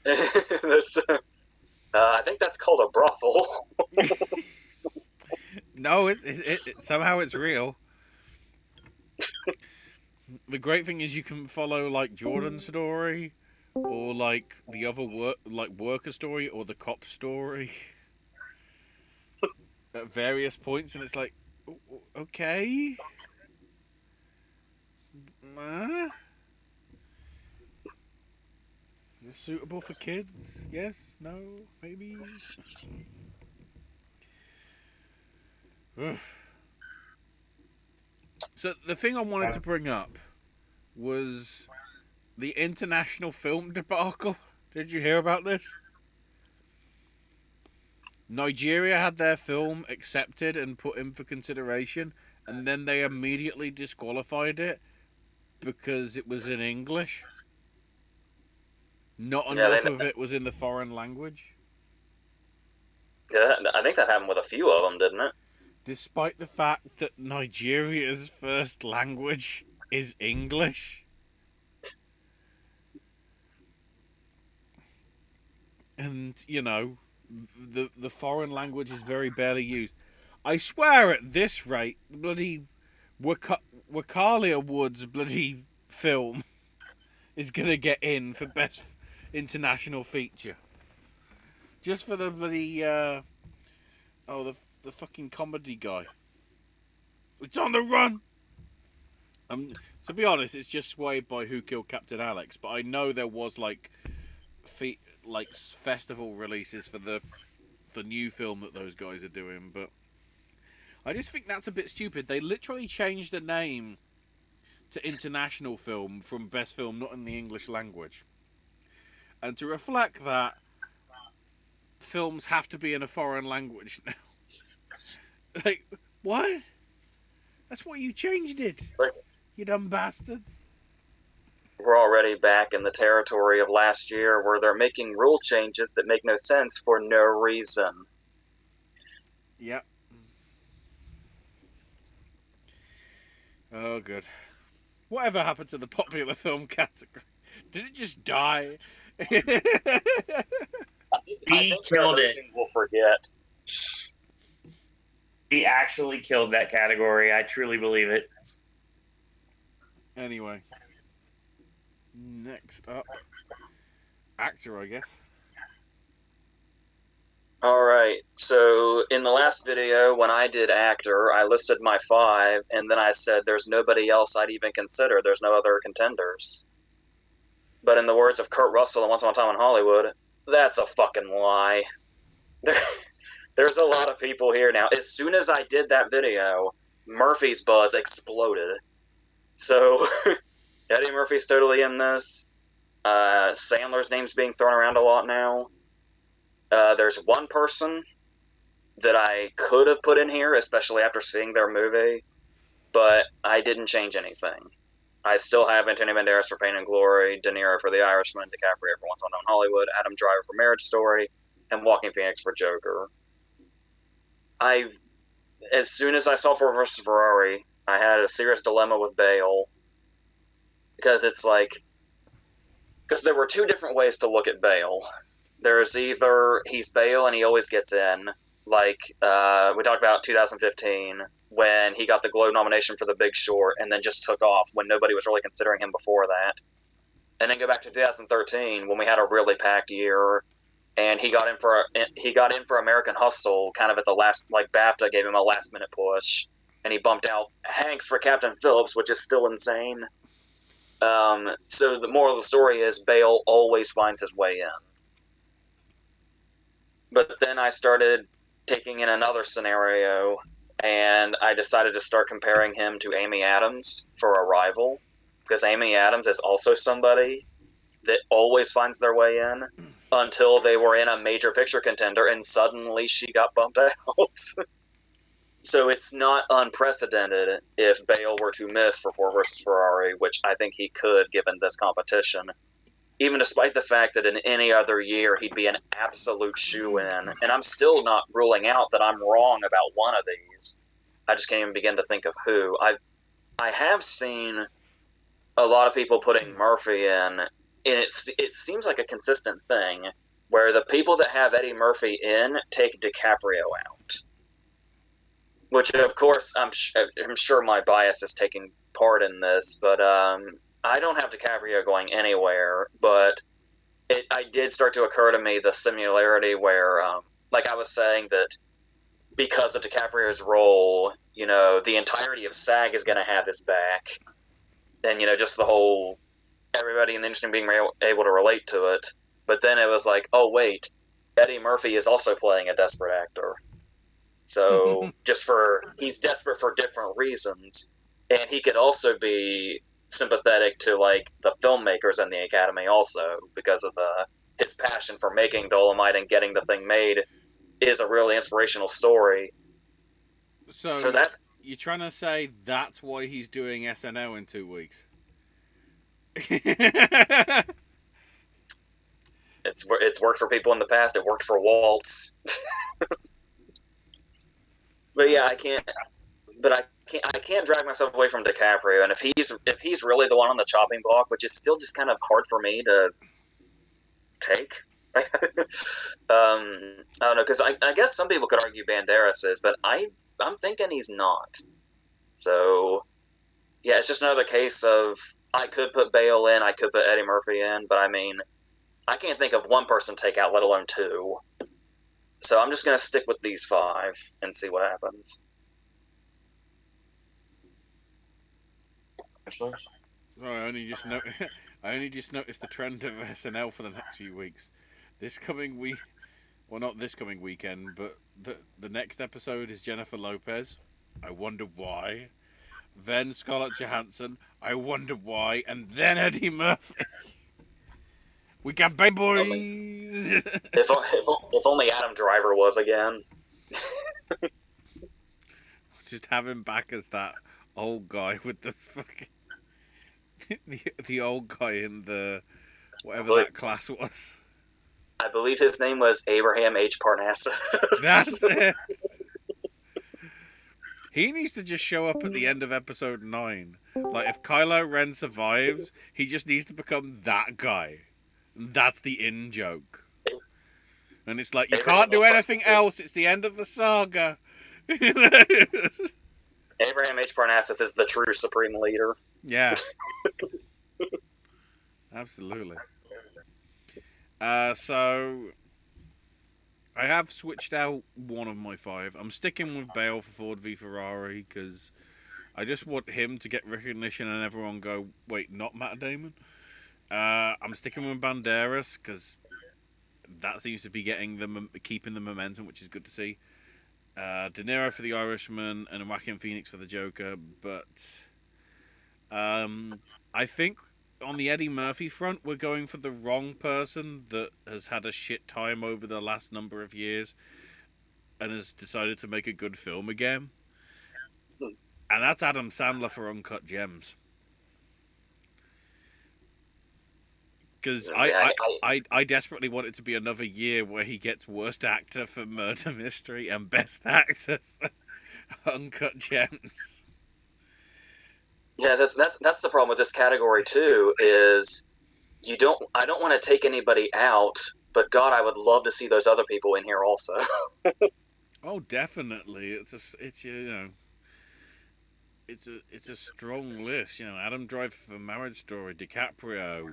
[SPEAKER 3] that's, I think that's called a brothel.
[SPEAKER 1] no, somehow it's real. The great thing is you can follow like Jordan's story, or like the other worker story, or the cop story at various points, and it's like, okay, is this suitable for kids? Yes, no, maybe. So the thing I wanted to bring up was the international film debacle. Did you hear about this? Nigeria had their film accepted and put in for consideration, and then they immediately disqualified it because it was in English. Not enough of it was in the foreign language.
[SPEAKER 3] Yeah, I think that happened with a few of them, didn't it?
[SPEAKER 1] Despite the fact that Nigeria's first language is English. And, you know, the foreign language is very barely used. I swear at this rate, bloody Wakalia Wood's bloody film is going to get in for best international feature. Just for the bloody, the fucking comedy guy. It's on the run! To be honest, it's just swayed by Who Killed Captain Alex, but I know there was like festival releases for the new film that those guys are doing, but I just think that's a bit stupid. They literally changed the name to international film from best film not in the English language. And to reflect that, films have to be in a foreign language now. Like, what? That's why you changed it. Like, you dumb bastards.
[SPEAKER 3] We're already back in the territory of last year where they're making rule changes that make no sense for no reason.
[SPEAKER 1] Yep. Oh, good. Whatever happened to the popular film category? Did it just die?
[SPEAKER 2] He killed it.
[SPEAKER 3] We'll forget.
[SPEAKER 2] He actually killed that category. I truly believe it.
[SPEAKER 1] Anyway. Next up. Actor, I guess.
[SPEAKER 3] Alright, so in the last video, when I did actor, I listed my 5, and then I said there's nobody else I'd even consider. There's no other contenders. But in the words of Kurt Russell in Once Upon a Time in Hollywood, that's a fucking lie. There's a lot of people here now. As soon as I did that video, Murphy's buzz exploded. So, Eddie Murphy's totally in this. Sandler's name's being thrown around a lot now. There's one person that I could have put in here, especially after seeing their movie, but I didn't change anything. I still have Antonio Banderas for Pain and Glory, De Niro for The Irishman, DiCaprio for Once Upon a Time in Hollywood, Adam Driver for Marriage Story, and Joaquin Phoenix for Joker. As soon as I saw Ford vs. Ferrari, I had a serious dilemma with Bale, because it's like, because there were two different ways to look at Bale. There's either he's Bale and he always gets in, like we talked about 2015 when he got the Globe nomination for The Big Short and then just took off when nobody was really considering him before that. And then go back to 2013 when we had a really packed year and he got in for American Hustle, kind of at the last, like BAFTA gave him a last minute push, and he bumped out Hanks for Captain Phillips, which is still insane. So the moral of the story is Bale always finds his way in. But then I started taking in another scenario, and I decided to start comparing him to Amy Adams for Arrival, because Amy Adams is also somebody that always finds their way in until they were in a major picture contender, and suddenly she got bumped out. So it's not unprecedented if Bale were to miss for Ford versus Ferrari, which I think he could given this competition, even despite the fact that in any other year he'd be an absolute shoe-in. And I'm still not ruling out that I'm wrong about one of these. I just can't even begin to think of who. I have seen a lot of people putting Murphy in, and it seems like a consistent thing where the people that have Eddie Murphy in take DiCaprio out. Which, of course, I'm sure my bias is taking part in this, but I don't have DiCaprio going anywhere. But it did start to occur to me the similarity where, like I was saying, that because of DiCaprio's role, the entirety of SAG is going to have his back, and just the whole everybody in the industry being able to relate to it. But then it was like, oh wait, Eddie Murphy is also playing a desperate actor. So he's desperate for different reasons, and he could also be sympathetic to like the filmmakers in the Academy also because of his passion for making Dolomite and getting the thing made is a really inspirational story.
[SPEAKER 1] So you're trying to say that's why he's doing SNL in 2 weeks?
[SPEAKER 3] It's worked for people in the past. It worked for Waltz. But yeah, I can't drag myself away from DiCaprio. And if he's really the one on the chopping block, which is still just kind of hard for me to take. I don't know, because I guess some people could argue Banderas is, but I'm thinking he's not. So yeah, it's just another case of I could put Bale in, I could put Eddie Murphy in, but I mean, I can't think of one person to take out, let alone two. So I'm just gonna stick with these five and see what happens.
[SPEAKER 1] I only just noticed the trend of SNL for the next few weeks. This coming week, well, not this coming weekend, but the next episode is Jennifer Lopez. I wonder why. Then Scarlett Johansson. I wonder why. And then Eddie Murphy. We got bang boys.
[SPEAKER 3] If only Adam Driver was again.
[SPEAKER 1] Just have him back as that old guy with the fucking the old guy in the whatever that class was.
[SPEAKER 3] I believe his name was Abraham H. Parnassus.
[SPEAKER 1] That's it. He needs to just show up at the end of episode 9. Like, if Kylo Ren survives, he just needs to become that guy. That's the in joke. And it's like, you can't do anything else. It's the end of the saga.
[SPEAKER 3] Abraham H. Parnassus is the true supreme leader.
[SPEAKER 1] Yeah. Absolutely. So I have switched out one of my 5. I'm sticking with Bale for Ford v Ferrari because I just want him to get recognition and everyone go, wait, not Matt Damon. I'm sticking with Banderas because that seems to be keeping the momentum, which is good to see. De Niro for The Irishman and Joaquin Phoenix for the Joker, but I think on the Eddie Murphy front, we're going for the wrong person that has had a shit time over the last number of years and has decided to make a good film again. And that's Adam Sandler for Uncut Gems. Because I desperately want it to be another year where he gets Worst Actor for Murder Mystery and Best Actor for Uncut Gems.
[SPEAKER 3] Yeah, that's the problem with this category too. Is I don't want to take anybody out, but God, I would love to see those other people in here also.
[SPEAKER 1] Oh, definitely. It's a strong list. Adam Driver for Marriage Story, DiCaprio,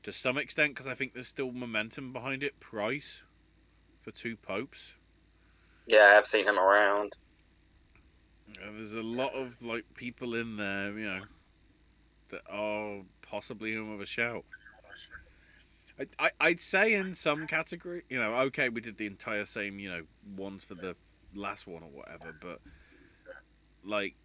[SPEAKER 1] to some extent because I think there's still momentum behind it. Price for Two Popes.
[SPEAKER 3] Yeah, I've seen him around.
[SPEAKER 1] There's a lot of like people in there, that are possibly in with a shout. I'd say in some category, okay, we did the entire same, ones for the last one or whatever, but like,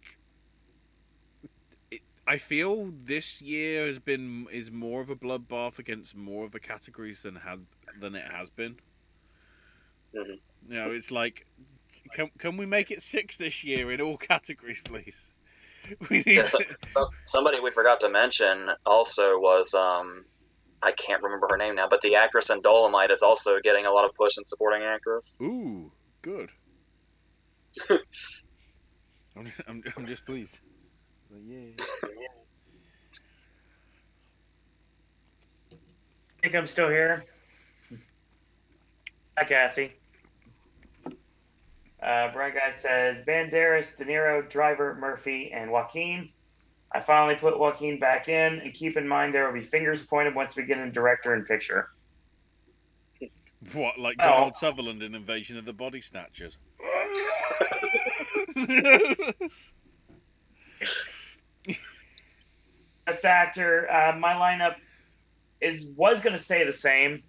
[SPEAKER 1] I feel this year is more of a bloodbath against more of the categories than it has been.
[SPEAKER 3] Mm-hmm.
[SPEAKER 1] It's like, can we make it 6 this year in all categories, please? We need
[SPEAKER 3] Somebody we forgot to mention also was I can't remember her name now, but the actress in Dolomite is also getting a lot of push in supporting actress.
[SPEAKER 1] Ooh, good. I'm just pleased. Yeah.
[SPEAKER 2] I think I'm still here. Hi, Cassie. Bright Guy says Banderas, De Niro, Driver, Murphy, and Joaquin. I finally put Joaquin back in, and keep in mind there will be fingers pointed once we get in director and picture.
[SPEAKER 1] What, like Donald Sutherland in Invasion of the Body Snatchers?
[SPEAKER 2] Best actor, my lineup was going to stay the same,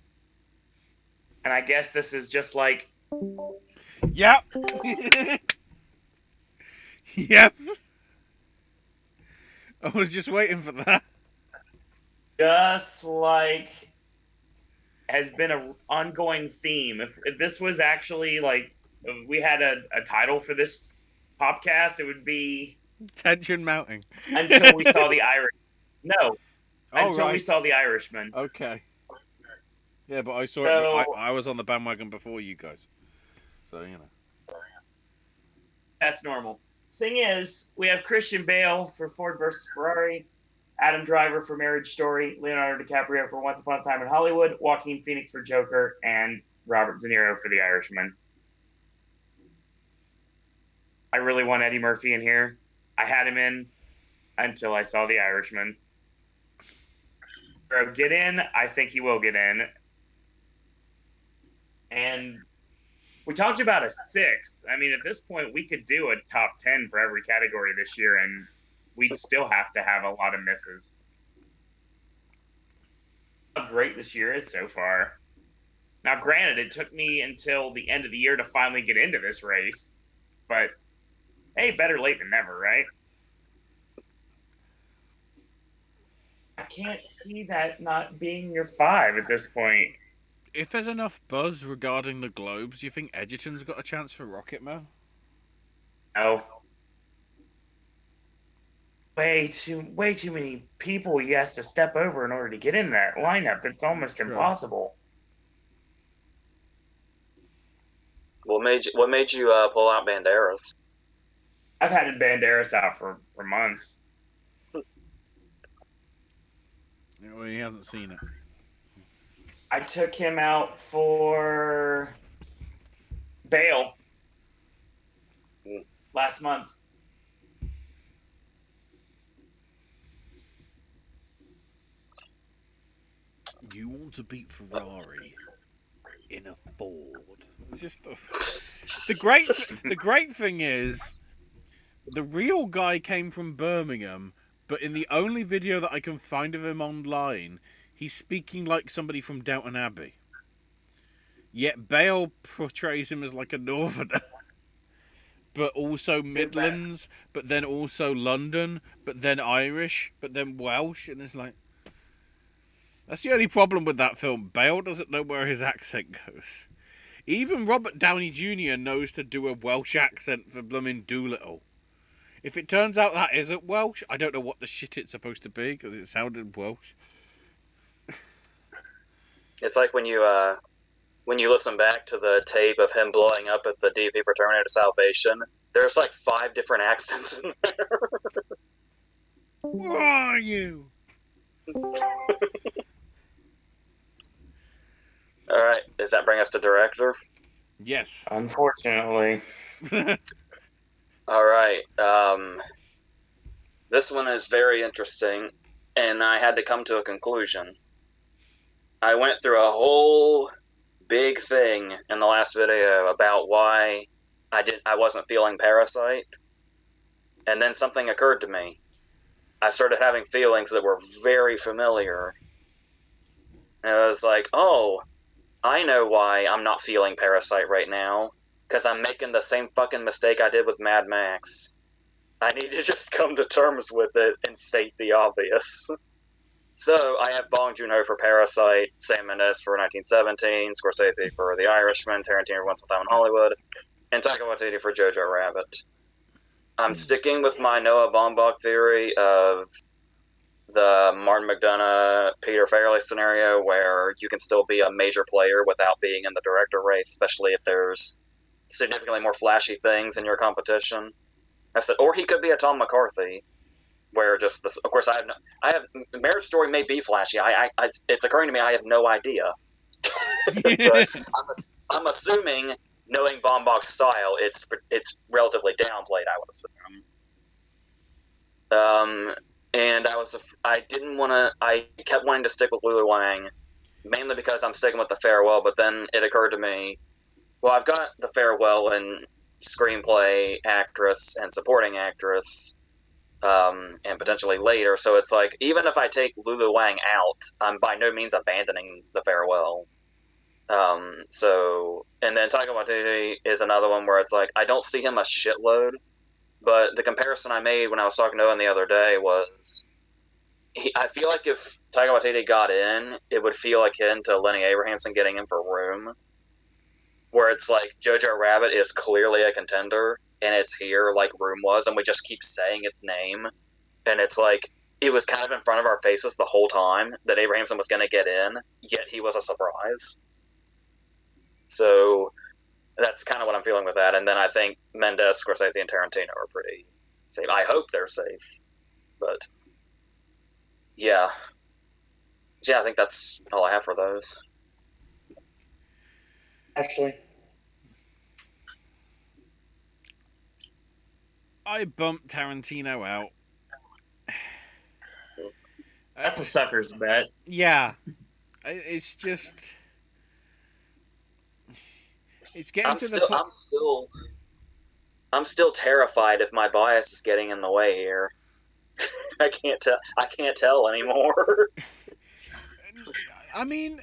[SPEAKER 2] and I guess this is just like.
[SPEAKER 1] Yep. Yep. I was just waiting for that.
[SPEAKER 2] Just like has been an ongoing theme. If this was actually like, if we had a title for this podcast, it would be
[SPEAKER 1] Tension mounting.
[SPEAKER 2] Until We Saw the Irish. No, Until We Saw the Irishman.
[SPEAKER 1] Okay. Yeah, but I saw it.
[SPEAKER 2] So
[SPEAKER 1] I was on the bandwagon before you guys, so
[SPEAKER 2] that's normal. Thing is, we have Christian Bale for Ford versus Ferrari, Adam Driver for Marriage Story, Leonardo DiCaprio for Once Upon a Time in Hollywood, Joaquin Phoenix for Joker, and Robert De Niro for The Irishman. I really want Eddie Murphy in here. I had him in until I saw The Irishman. Get in. I think he will get in. And we talked about a 6. I mean, at this point, we could do a top 10 for every category this year, and we'd still have to have a lot of misses. How great this year is so far. Now, granted, it took me until the end of the year to finally get into this race, but hey, better late than never, right? I can't see that not being your 5 at this point.
[SPEAKER 1] If there's enough buzz regarding the Globes, do you think Edgerton's got a chance for Rocketman?
[SPEAKER 2] No. Way too many people he has to step over in order to get in that lineup. That's almost impossible.
[SPEAKER 3] What made you pull out Banderas?
[SPEAKER 2] I've had Banderas out for months.
[SPEAKER 1] Well, he hasn't seen it.
[SPEAKER 2] I took him out for Bale last month.
[SPEAKER 1] You want to beat Ferrari in a Ford? It's just the great thing is the real guy came from Birmingham, but in the only video that I can find of him online, he's speaking like somebody from Downton Abbey. Yet Bale portrays him as like a northerner, but also Midlands, but then also London, but then Irish, but then Welsh, and it's like, that's the only problem with that film. Bale doesn't know where his accent goes. Even Robert Downey Jr. knows to do a Welsh accent for blooming Doolittle. If it turns out that isn't Welsh, I don't know what the shit it's supposed to be, because it sounded Welsh.
[SPEAKER 3] It's like when you listen back to the tape of him blowing up at the DP Fraternity of Salvation, there's like 5 different accents in there.
[SPEAKER 1] Who are you?
[SPEAKER 3] All right, does that bring us to director?
[SPEAKER 1] Yes.
[SPEAKER 2] Unfortunately.
[SPEAKER 3] All right. This one is very interesting, and I had to come to a conclusion. I went through a whole big thing in the last video about why I wasn't feeling Parasite, and then something occurred to me. I started having feelings that were very familiar. And I was like, oh, I know why I'm not feeling Parasite right now. Because I'm making the same fucking mistake I did with Mad Max. I need to just come to terms with it and state the obvious. So I have Bong Joon-ho for Parasite, Sam Mendes for 1917, Scorsese for The Irishman, Tarantino for Once Upon a Time in Hollywood, and Taika Waititi for Jojo Rabbit. I'm sticking with my Noah Baumbach theory of the Martin McDonagh, Peter Farrelly scenario, where you can still be a major player without being in the director race, especially if there's significantly more flashy things in your competition. I said, or he could be a Tom McCarthy, where just this. Of course, I have Marriage Story may be flashy. It's occurring to me I have no idea, but I'm assuming, knowing Baumbach's style, it's relatively downplayed. I would assume. And I didn't want to. I kept wanting to stick with Lulu Wang, mainly because I'm sticking with The Farewell. But then it occurred to me, well, I've got The Farewell and screenplay, actress, and supporting actress, and potentially later. So it's like, even if I take Lulu Wang out, I'm by no means abandoning The Farewell. And then Taika Waititi is another one where it's like, I don't see him a shitload, but the comparison I made when I was talking to him the other day was, I feel like if Taika Waititi got in, it would feel akin to Lenny Abrahamson getting in for Room, where it's like Jojo Rabbit is clearly a contender, and it's here like Room was, and we just keep saying its name, and it's like it was kind of in front of our faces the whole time that Abrahamson was going to get in, yet he was a surprise. So that's kind of what I'm feeling with that. And then I think Mendes, Scorsese, and Tarantino are pretty safe. I hope they're safe, but yeah, I think that's all I have for those.
[SPEAKER 2] Ashley.
[SPEAKER 1] I bumped Tarantino out.
[SPEAKER 2] That's a sucker's bet.
[SPEAKER 1] Yeah, it's just it's getting to the point.
[SPEAKER 3] I'm still terrified if my bias is getting in the way here. I can't tell anymore.
[SPEAKER 1] I mean,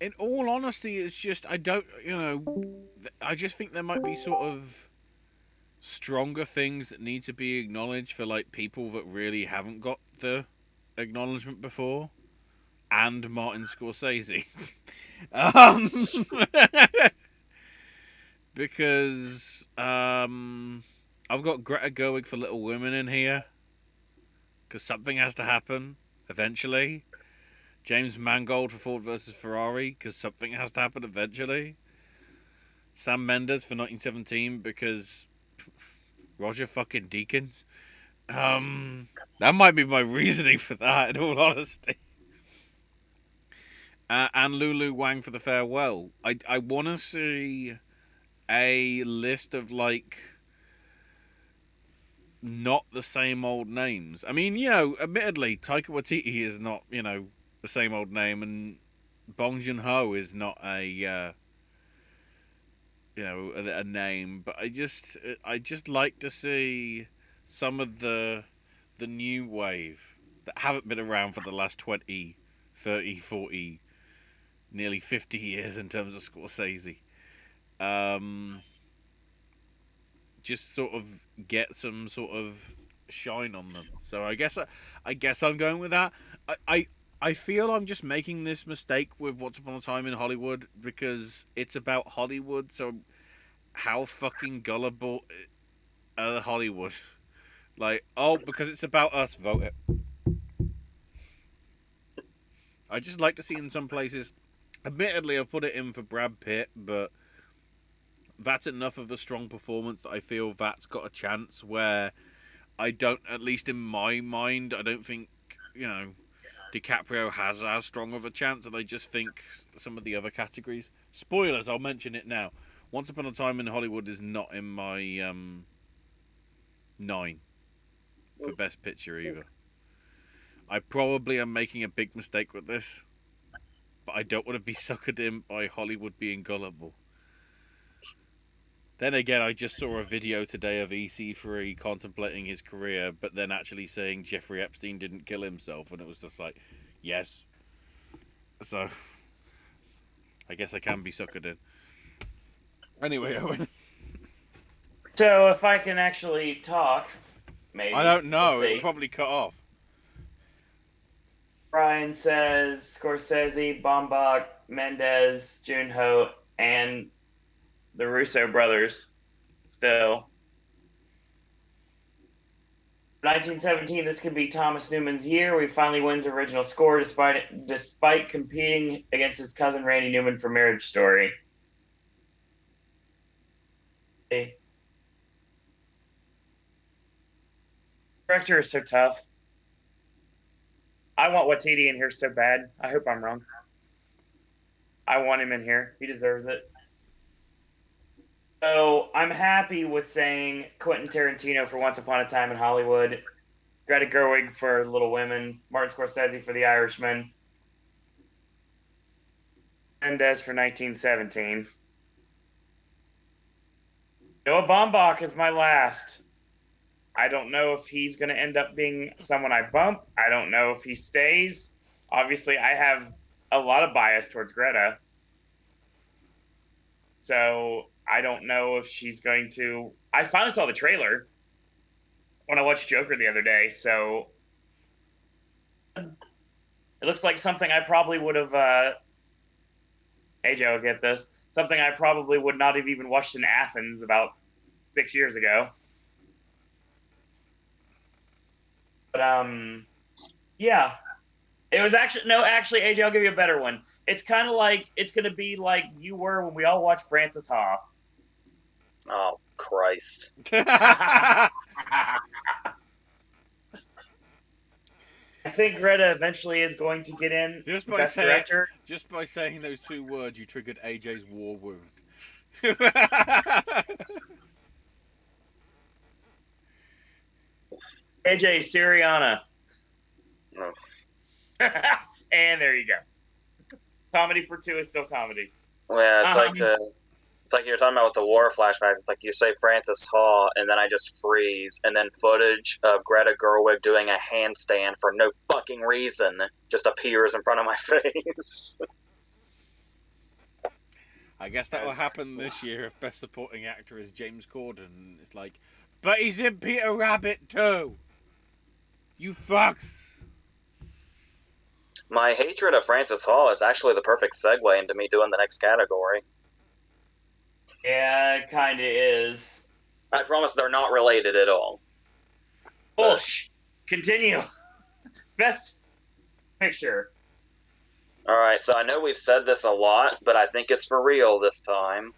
[SPEAKER 1] in all honesty, it's just I don't, I just think there might be sort of stronger things that need to be acknowledged for like people that really haven't got the acknowledgement before, and Martin Scorsese. um, because I've got Greta Gerwig for Little Women in here, because something has to happen eventually. James Mangold for Ford versus Ferrari, because something has to happen eventually. Sam Mendes for 1917, because Roger fucking Deakins. That might be my reasoning for that, in all honesty. And Lulu Wang for The Farewell. I want to see a list of, like, not the same old names. I mean, admittedly, Taika Waititi is not, the same old name, and Bong Joon-ho is not a name, but I just like to see some of the new wave that haven't been around for the last 20, 30, 40, nearly 50 years in terms of Scorsese. Just sort of get some sort of shine on them. So I guess I'm going with that. I feel I'm just making this mistake with Once Upon a Time in Hollywood because it's about Hollywood. So how fucking gullible Hollywood? Like, oh, because it's about us, vote it. I just like to see in some places. Admittedly, I've put it in for Brad Pitt, but that's enough of a strong performance that I feel that's got a chance. Where I don't, at least in my mind, I don't think DiCaprio has as strong of a chance, and I just think some of the other categories. Spoilers, I'll mention it now. Once Upon a Time in Hollywood is not in my 9 for Best Picture either. I probably am making a big mistake with this. but I don't want to be suckered in by Hollywood being gullible. Then again, I just saw a video today of EC3 contemplating his career, but then actually saying Jeffrey Epstein didn't kill himself, and it was just like, yes. So, I guess I can be suckered in. Anyway, Owen.
[SPEAKER 2] So if I can actually talk, maybe.
[SPEAKER 1] I don't know.
[SPEAKER 2] We'll
[SPEAKER 1] It would
[SPEAKER 2] see.
[SPEAKER 1] probably cut off.
[SPEAKER 2] Brian says Scorsese, Baumbach, Mendez, Junho, and the Russo brothers. Still. 1917, this could be Thomas Newman's year. He finally wins original score despite competing against his cousin Randy Newman for Marriage Story. Director is so tough. I want Watiti in here so bad. I hope I'm wrong. I want him in here. He deserves it. So I'm happy with saying Quentin Tarantino for Once Upon a Time in Hollywood, Greta Gerwig for Little Women, Martin Scorsese for The Irishman, Mendez for 1917. Noah Baumbach is my last. I don't know if he's going to end up being someone I bump. I don't know if he stays. Obviously, I have a lot of bias towards Greta. So I don't know if she's going to. I finally saw the trailer when I watched Joker the other day. So it looks like something I probably would have. AJ will get this. Something I probably would not have even watched in Athens about 6 years ago. But yeah, it was actually no. Actually, AJ, I'll give you a better one. It's kind of like it's gonna be like you were when we all watched Francis Ha.
[SPEAKER 3] Oh, Christ.
[SPEAKER 2] I think Greta eventually is going to get in Best Director.
[SPEAKER 1] Just by saying those two words, you triggered AJ's war wound.
[SPEAKER 2] AJ Siriana.
[SPEAKER 3] Oh.
[SPEAKER 2] And there you go. Comedy for two is still comedy.
[SPEAKER 3] Yeah, it's like you're talking about with the war flashbacks. It's like you say Francis Ha, and then I just freeze, and then footage of Greta Gerwig doing a handstand for no fucking reason just appears in front of my face.
[SPEAKER 1] I guess that will happen this year if Best Supporting Actor is James Corden. It's like, but he's in Peter Rabbit too. You fucks.
[SPEAKER 3] My hatred of Francis Ha is actually the perfect segue into me doing the next category.
[SPEAKER 2] Yeah, it kind of is.
[SPEAKER 3] I promise they're not related at all.
[SPEAKER 2] Bullsh. Continue. Best Picture.
[SPEAKER 3] Alright, so I know we've said this a lot, but I think it's for real this time.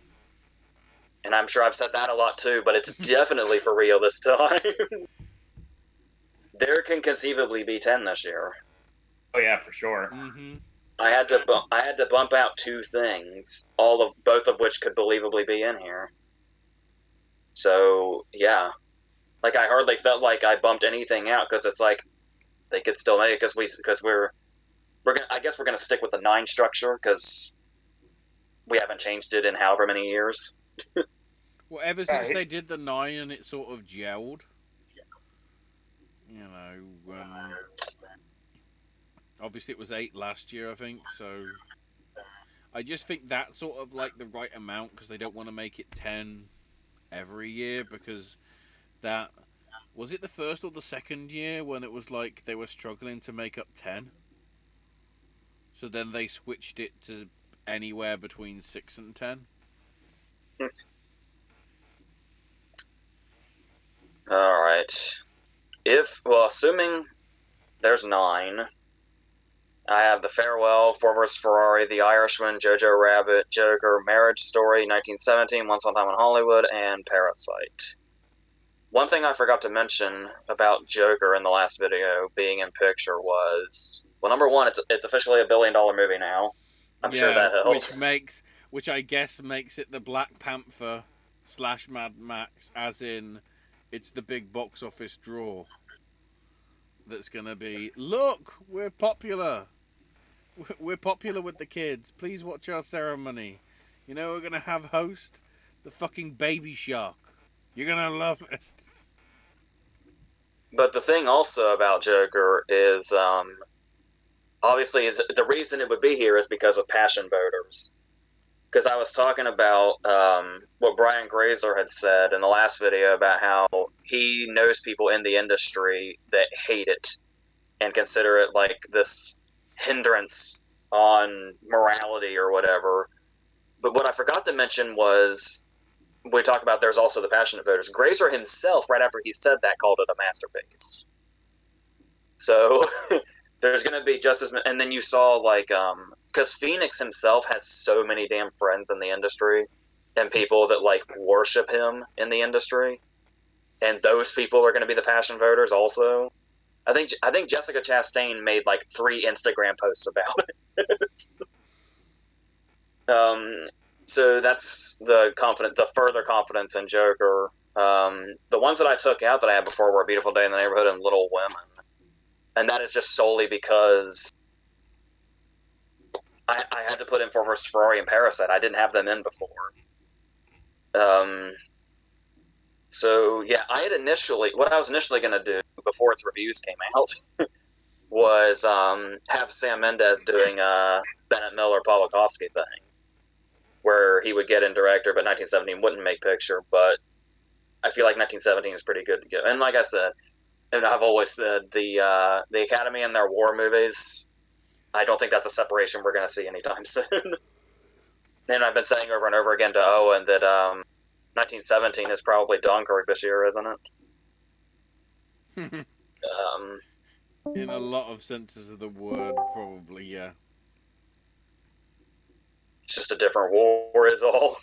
[SPEAKER 3] And I'm sure I've said that a lot too, but it's definitely for real this time. There can conceivably be 10 this year.
[SPEAKER 2] Oh yeah, for sure.
[SPEAKER 1] Mm-hmm.
[SPEAKER 3] I had to bump out two things, both of which could believably be in here. So yeah, like I hardly felt like I bumped anything out because it's like they could still make it because we're gonna, I guess we're gonna stick with the 9 structure because we haven't changed it in however many years.
[SPEAKER 1] Well, ever since they did the 9 and it sort of gelled, you know. Obviously, it was 8 last year, I think. So I just think that's sort of like the right amount because they don't want to make it 10 every year because that was it the first or the second year when it was like they were struggling to make up 10. So then they switched it to anywhere between 6 and 10.
[SPEAKER 3] All right. Assuming there's 9. I have The Farewell, Ford vs. Ferrari, The Irishman, Jojo Rabbit, Joker, Marriage Story, 1917, Once Upon a Time in Hollywood, and Parasite. One thing I forgot to mention about Joker in the last video being in picture was, well, number one, it's officially a $1 billion movie now. I'm sure that helps.
[SPEAKER 1] Which I guess makes it the Black Panther / Mad Max, as in it's the big box office draw. That's gonna be, look, we're popular. We're popular with the kids. Please watch our ceremony. You know we're gonna have host the fucking baby shark. You're gonna love it.
[SPEAKER 3] But the thing also about Joker is, obviously, is the reason it would be here is because of passion voters. Because I was talking about what Brian Grazer had said in the last video about how he knows people in the industry that hate it and consider it like this hindrance on morality or whatever. But what I forgot to mention was we talk about there's also the passionate voters. Grazer himself, right after he said that, called it a masterpiece. So there's going to be just as many. And then you saw, like, because Phoenix himself has so many damn friends in the industry and people that, like, worship him in the industry. And those people are going to be the passion voters also. I think Jessica Chastain made, like, 3 Instagram posts about it. So that's the further confidence in Joker. The ones that I took out that I had before were Beautiful Day in the Neighborhood and Little Women. And that is just solely because I had to put in for Ferrari and Parasite. I didn't have them in before. So yeah, what I was initially going to do before its reviews came out was have Sam Mendes doing a Bennett Miller Paul Wachowski thing, where he would get in director, but 1917 wouldn't make picture. But I feel like 1917 is pretty good to go. And like I said, and I've always said, the Academy and their war movies, I don't think that's a separation we're going to see anytime soon. And I've been saying over and over again to Owen that 1917 is probably Dunkirk this year, isn't it?
[SPEAKER 1] In a lot of senses of the word, probably, yeah.
[SPEAKER 3] It's just a different war, is all.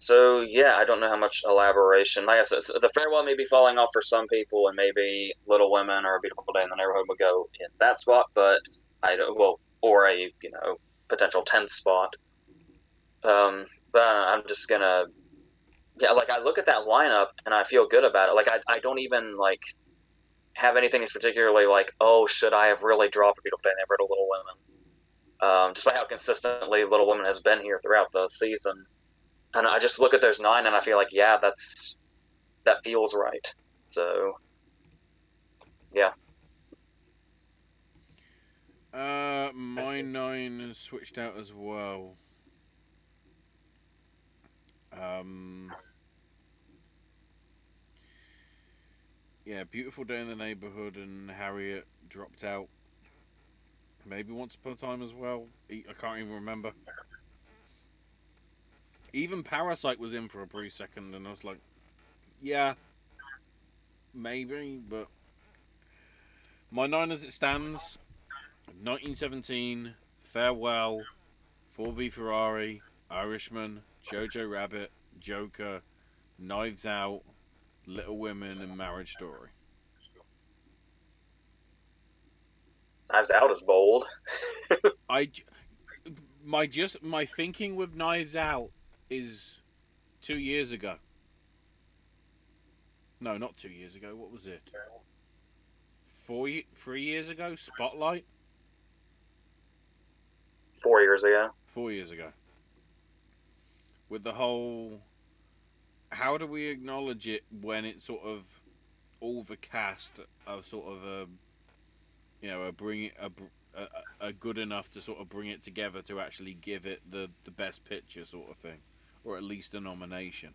[SPEAKER 3] So yeah, I don't know how much elaboration. Like I said, the farewell may be falling off for some people, and maybe Little Women or A Beautiful Day in the Neighborhood would go in that spot. But I don't. Well, or a potential 10th spot. But I'm just gonna. Yeah, like I look at that lineup and I feel good about it. Like I don't even like have anything that's particularly like, oh, should I have really dropped A Beautiful Day in the Neighborhood or Little Women? Despite how consistently Little Women has been here throughout the season. And I just look at those 9 and I feel like, yeah, that feels right. So, yeah.
[SPEAKER 1] My 9 has switched out as well. Yeah, Beautiful Day in the Neighborhood and Harriet dropped out. Maybe Once Upon a Time as well. I can't even remember. Even Parasite was in for a brief second, and I was like, yeah, maybe, but my 9 as it stands: 1917, Farewell, 4v Ferrari, Irishman, Jojo Rabbit, Joker, Knives Out, Little Women, and Marriage Story.
[SPEAKER 3] Knives Out is bold.
[SPEAKER 1] I my thinking with Knives Out is 2 years ago. No, not 2 years ago. What was it? 3 years ago. Spotlight.
[SPEAKER 3] 4 years ago.
[SPEAKER 1] 4 years ago. With the whole, how do we acknowledge it when it's sort of all the cast of sort of a bring it a good enough to sort of bring it together to actually give it the best picture sort of thing, or at least a nomination.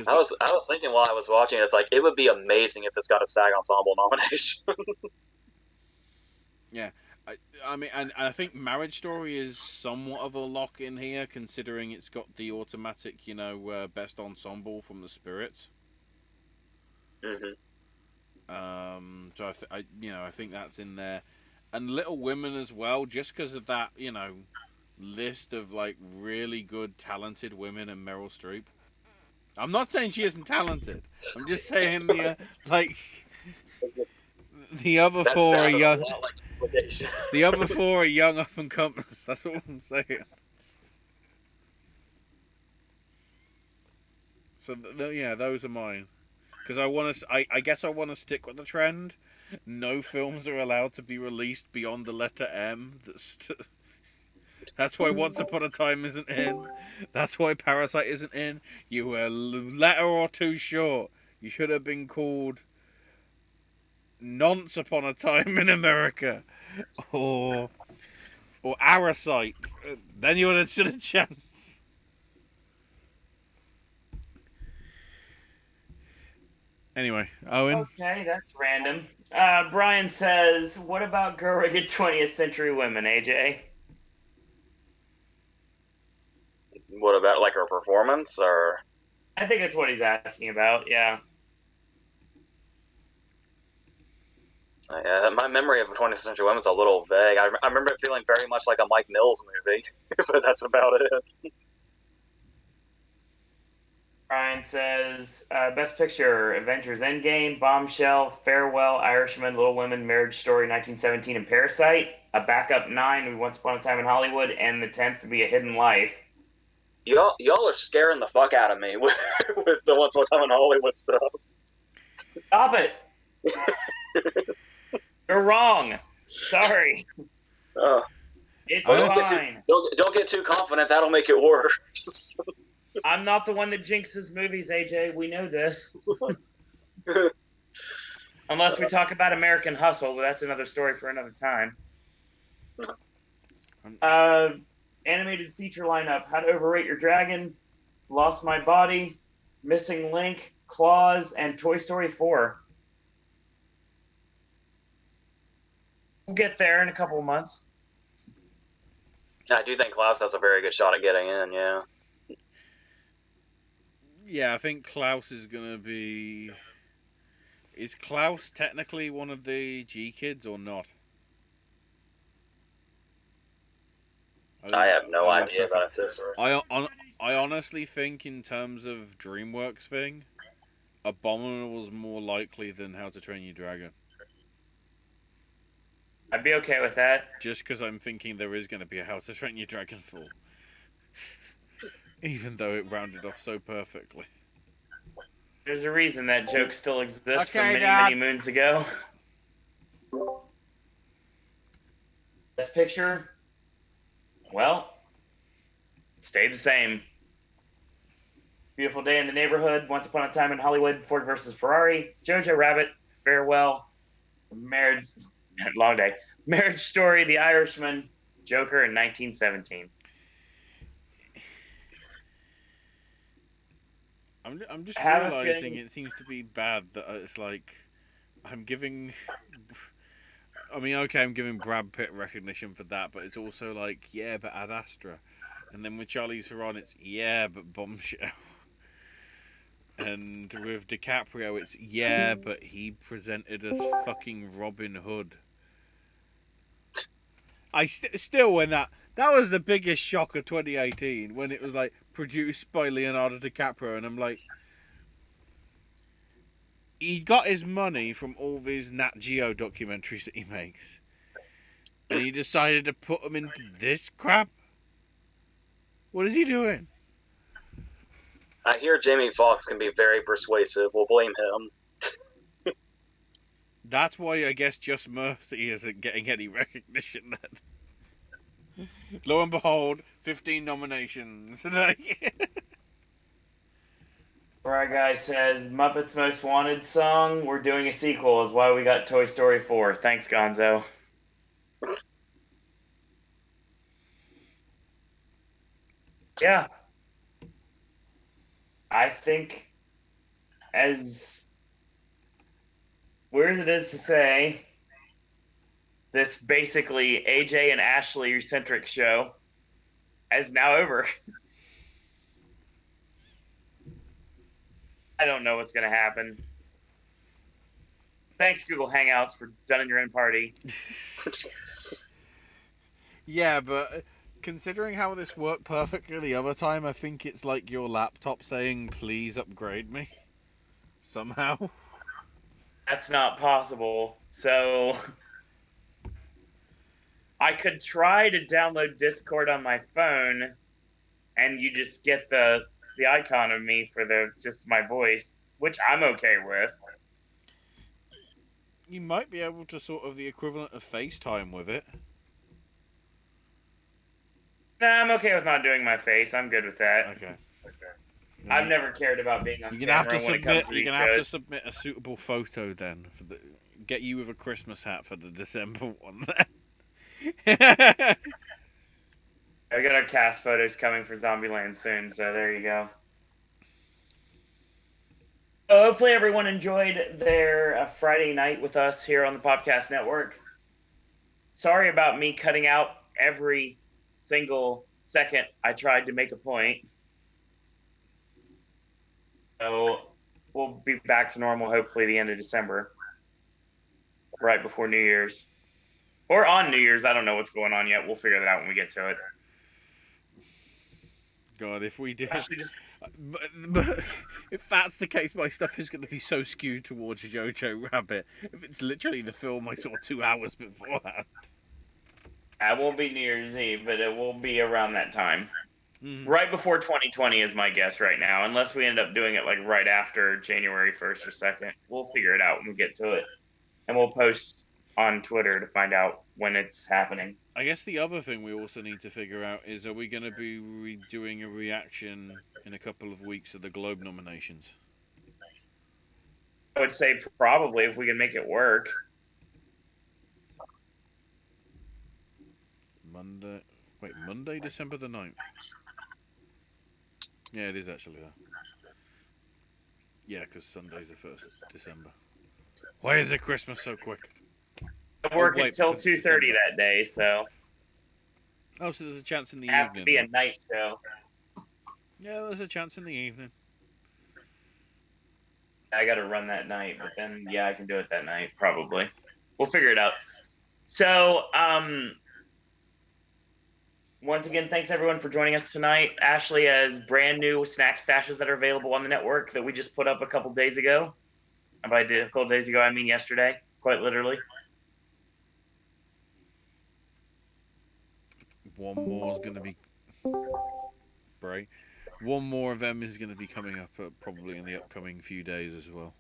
[SPEAKER 3] I was thinking while I was watching, it's like it would be amazing if this got a SAG Ensemble nomination.
[SPEAKER 1] Yeah, I mean, and I think Marriage Story is somewhat of a lock in here, considering it's got the automatic, best ensemble from the Spirits.
[SPEAKER 3] Mm-hmm.
[SPEAKER 1] So I think that's in there, and Little Women as well, just because of that, list of like really good, talented women and Meryl Streep. I'm not saying she isn't talented. I'm just saying like the other
[SPEAKER 3] That
[SPEAKER 1] four are
[SPEAKER 3] sounded a
[SPEAKER 1] young.
[SPEAKER 3] lot like duplication.
[SPEAKER 1] The other four are young up and comers. That's what I'm saying. So yeah, those are mine. Because I guess I want to stick with the trend, No films are allowed to be released beyond the letter M. That's why Once Upon a Time isn't in. That's why Parasite isn't in. You were a letter or two short. You should have been called Nonce Upon a Time in America, or Arasite. Then you would have stood a chance. Anyway, Owen.
[SPEAKER 2] Okay, that's random. Brian says, "What about girl-rigged 20th century women, AJ?"
[SPEAKER 3] What about like her performance or?
[SPEAKER 2] I think that's what he's asking about. Yeah.
[SPEAKER 3] My memory of 20th Century Women's a little vague. I remember it feeling very much like a Mike Mills movie, but that's about it.
[SPEAKER 2] Brian says, "Best Picture: Avengers: Endgame, Bombshell, Farewell, Irishman, Little Women, Marriage Story, 1917, and Parasite. A backup 9, Once Upon a Time in Hollywood, and the 10th to be A Hidden Life."
[SPEAKER 3] Y'all are scaring the fuck out of me with the Once Upon a Time in Hollywood stuff.
[SPEAKER 2] Stop it! You're wrong. Sorry. It's fine.
[SPEAKER 3] Don't get too confident. That'll make it worse.
[SPEAKER 2] I'm not the one that jinxes movies, AJ. We know this. Unless we talk about American Hustle, but that's another story for another time. Animated feature lineup: How to Overrate Your Dragon, Lost My Body, Missing Link, Claws, and Toy Story 4. We'll get there in a couple of months.
[SPEAKER 3] I do think Klaus has a very good shot at getting in, yeah.
[SPEAKER 1] Yeah, I think Klaus is going to be... Is Klaus technically one of the G kids or not?
[SPEAKER 3] I have no idea about his history.
[SPEAKER 1] I honestly think in terms of DreamWorks thing, Abominable's more likely than How to Train Your Dragon.
[SPEAKER 2] I'd be okay with that.
[SPEAKER 1] Just because I'm thinking there is going to be a How to Train Your Dragon 4. Even though it rounded off so perfectly.
[SPEAKER 2] There's a reason that joke still exists
[SPEAKER 1] Okay,
[SPEAKER 2] from
[SPEAKER 1] Dad.
[SPEAKER 2] many moons ago. Best Picture, well, stayed the same. Beautiful Day in the Neighborhood, Once Upon a Time in Hollywood, Ford versus Ferrari, Jojo Rabbit, Farewell, Marriage, Long Day, Marriage Story, The Irishman, Joker, in 1917.
[SPEAKER 1] I'm just realizing it seems to be bad that it's like I'm giving. I mean, okay, I'm giving Brad Pitt recognition for that, but it's also like, yeah, but Ad Astra, and then with Charlize Theron, it's yeah, but Bombshell, and with DiCaprio, it's yeah, but he presented us fucking Robin Hood. I still when that was the biggest shock of 2018 when it was like produced by Leonardo DiCaprio, and I'm like, he got his money from all these Nat Geo documentaries that he makes, and he decided to put them into this crap. What is he doing?
[SPEAKER 3] I hear Jamie Foxx can be very persuasive. We'll blame him.
[SPEAKER 1] That's why I guess Just Mercy isn't getting any recognition then. Lo and behold, 15 nominations.
[SPEAKER 2] Right Guy says, Muppets Most Wanted song, we're doing a sequel, is why we got Toy Story 4. Thanks, Gonzo. Yeah. I think, as weird as it is to say, this basically AJ and Ashley centric show is now over. I don't know what's going to happen. Thanks, Google Hangouts, for done in your own party.
[SPEAKER 1] Yeah, but considering how this worked perfectly the other time, I think it's like your laptop saying, please upgrade me. Somehow.
[SPEAKER 2] That's not possible. So I could try to download Discord on my phone, and you just get the icon of me for just my voice, which I'm okay with.
[SPEAKER 1] You might be able to sort of the equivalent of FaceTime with it.
[SPEAKER 2] Nah, I'm okay with not doing my face. I'm good with that.
[SPEAKER 1] Okay.
[SPEAKER 2] I've never cared about being on
[SPEAKER 1] You're gonna have to
[SPEAKER 2] camera when it comes
[SPEAKER 1] submit.
[SPEAKER 2] to
[SPEAKER 1] You're
[SPEAKER 2] these
[SPEAKER 1] gonna have to
[SPEAKER 2] shows.
[SPEAKER 1] submit a suitable photo then for the. Get you with a Christmas hat for the December one.
[SPEAKER 2] I got our cast photos coming for Zombieland soon, so there you go. So hopefully everyone enjoyed their Friday night with us here on the Popcast Network. Sorry about me cutting out every single second I tried to make a point. So we'll be back to normal hopefully the end of December, right before New Year's. Or on New Year's. I don't know what's going on yet. We'll figure that out when we get to it.
[SPEAKER 1] God, if we did,
[SPEAKER 2] Actually, just
[SPEAKER 1] but if that's the case, my stuff is going to be so skewed towards Jojo Rabbit. If it's literally the film I saw 2 hours beforehand.
[SPEAKER 2] it won't be New Year's Eve, but it will be around that time.
[SPEAKER 1] Mm.
[SPEAKER 2] Right before 2020 is my guess right now, unless we end up doing it like right after January 1st or 2nd. We'll figure it out when we get to it. And we'll post on Twitter to find out when it's happening.
[SPEAKER 1] I guess the other thing we also need to figure out is, are we going to be doing a reaction in a couple of weeks of the Globe nominations?
[SPEAKER 2] I would say probably if we can make it work.
[SPEAKER 1] Monday. Wait, Monday, December the 9th. Yeah, it is actually that. Yeah, because Sunday's the 1st December. Why is it Christmas so quick?
[SPEAKER 2] I work
[SPEAKER 1] wait,
[SPEAKER 2] until
[SPEAKER 1] because it's
[SPEAKER 2] 2:30
[SPEAKER 1] December.
[SPEAKER 2] that day, so
[SPEAKER 1] Oh, so there's a chance in the
[SPEAKER 2] it have to
[SPEAKER 1] evening
[SPEAKER 2] be a
[SPEAKER 1] then.
[SPEAKER 2] night show.
[SPEAKER 1] Yeah, there's a chance in the evening.
[SPEAKER 2] I got to run that night, but then yeah, I can do it that night probably. We'll figure it out. So, once again, thanks everyone for joining us tonight. Ashley has brand new snack stashes that are available on the network that we just put up a couple days ago. And by a couple days ago, I mean yesterday, quite literally.
[SPEAKER 1] One more is going to be. Right. One more of them is going to be coming up probably in the upcoming few days as well.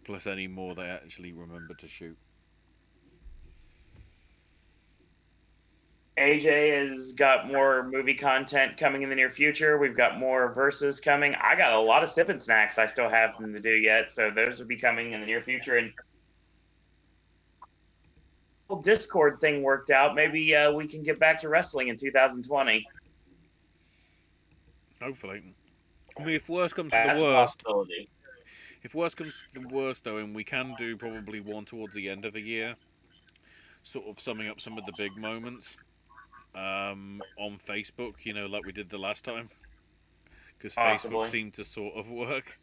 [SPEAKER 1] Plus any more they actually remember to shoot.
[SPEAKER 2] AJ has got more movie content coming in the near future. We've got more verses coming. I got a lot of sipping snacks I still have them to do yet, so those will be coming in the near future. And the Discord thing worked out. Maybe we can get back to wrestling in 2020.
[SPEAKER 1] Hopefully. I mean, if worst comes to the
[SPEAKER 2] That's a
[SPEAKER 1] worst,
[SPEAKER 2] possibility.
[SPEAKER 1] if worst comes to the worst though, and we can do probably one towards the end of the year, sort of summing up some of the big moments on Facebook, you know, like we did the last time, because Facebook
[SPEAKER 2] Possibly.
[SPEAKER 1] seemed to sort of work.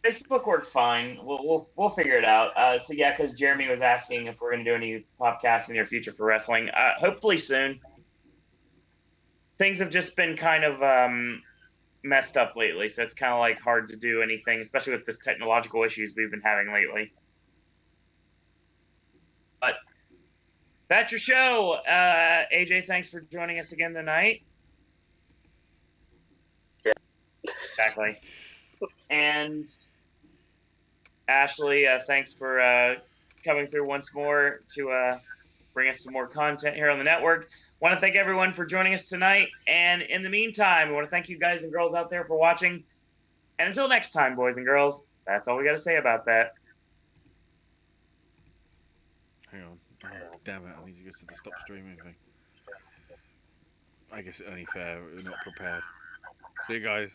[SPEAKER 2] Facebook worked fine. We'll figure it out. So yeah, because Jeremy was asking if we're going to do any podcasts in the near future for wrestling. Hopefully soon. Things have just been kind of messed up lately, so it's kind of like hard to do anything, especially with this technological issues we've been having lately. But that's your show. AJ, thanks for joining us again tonight.
[SPEAKER 3] Yeah.
[SPEAKER 2] Exactly. And Ashley, thanks for coming through once more to bring us some more content here on the network. Want to thank everyone for joining us tonight. And in the meantime, we want to thank you guys and girls out there for watching. And until next time, boys and girls, that's all we got to say about that.
[SPEAKER 1] Hang on. Oh, damn it, I need to go to the stop streaming thing. I guess it's only fair we're not prepared. See you guys.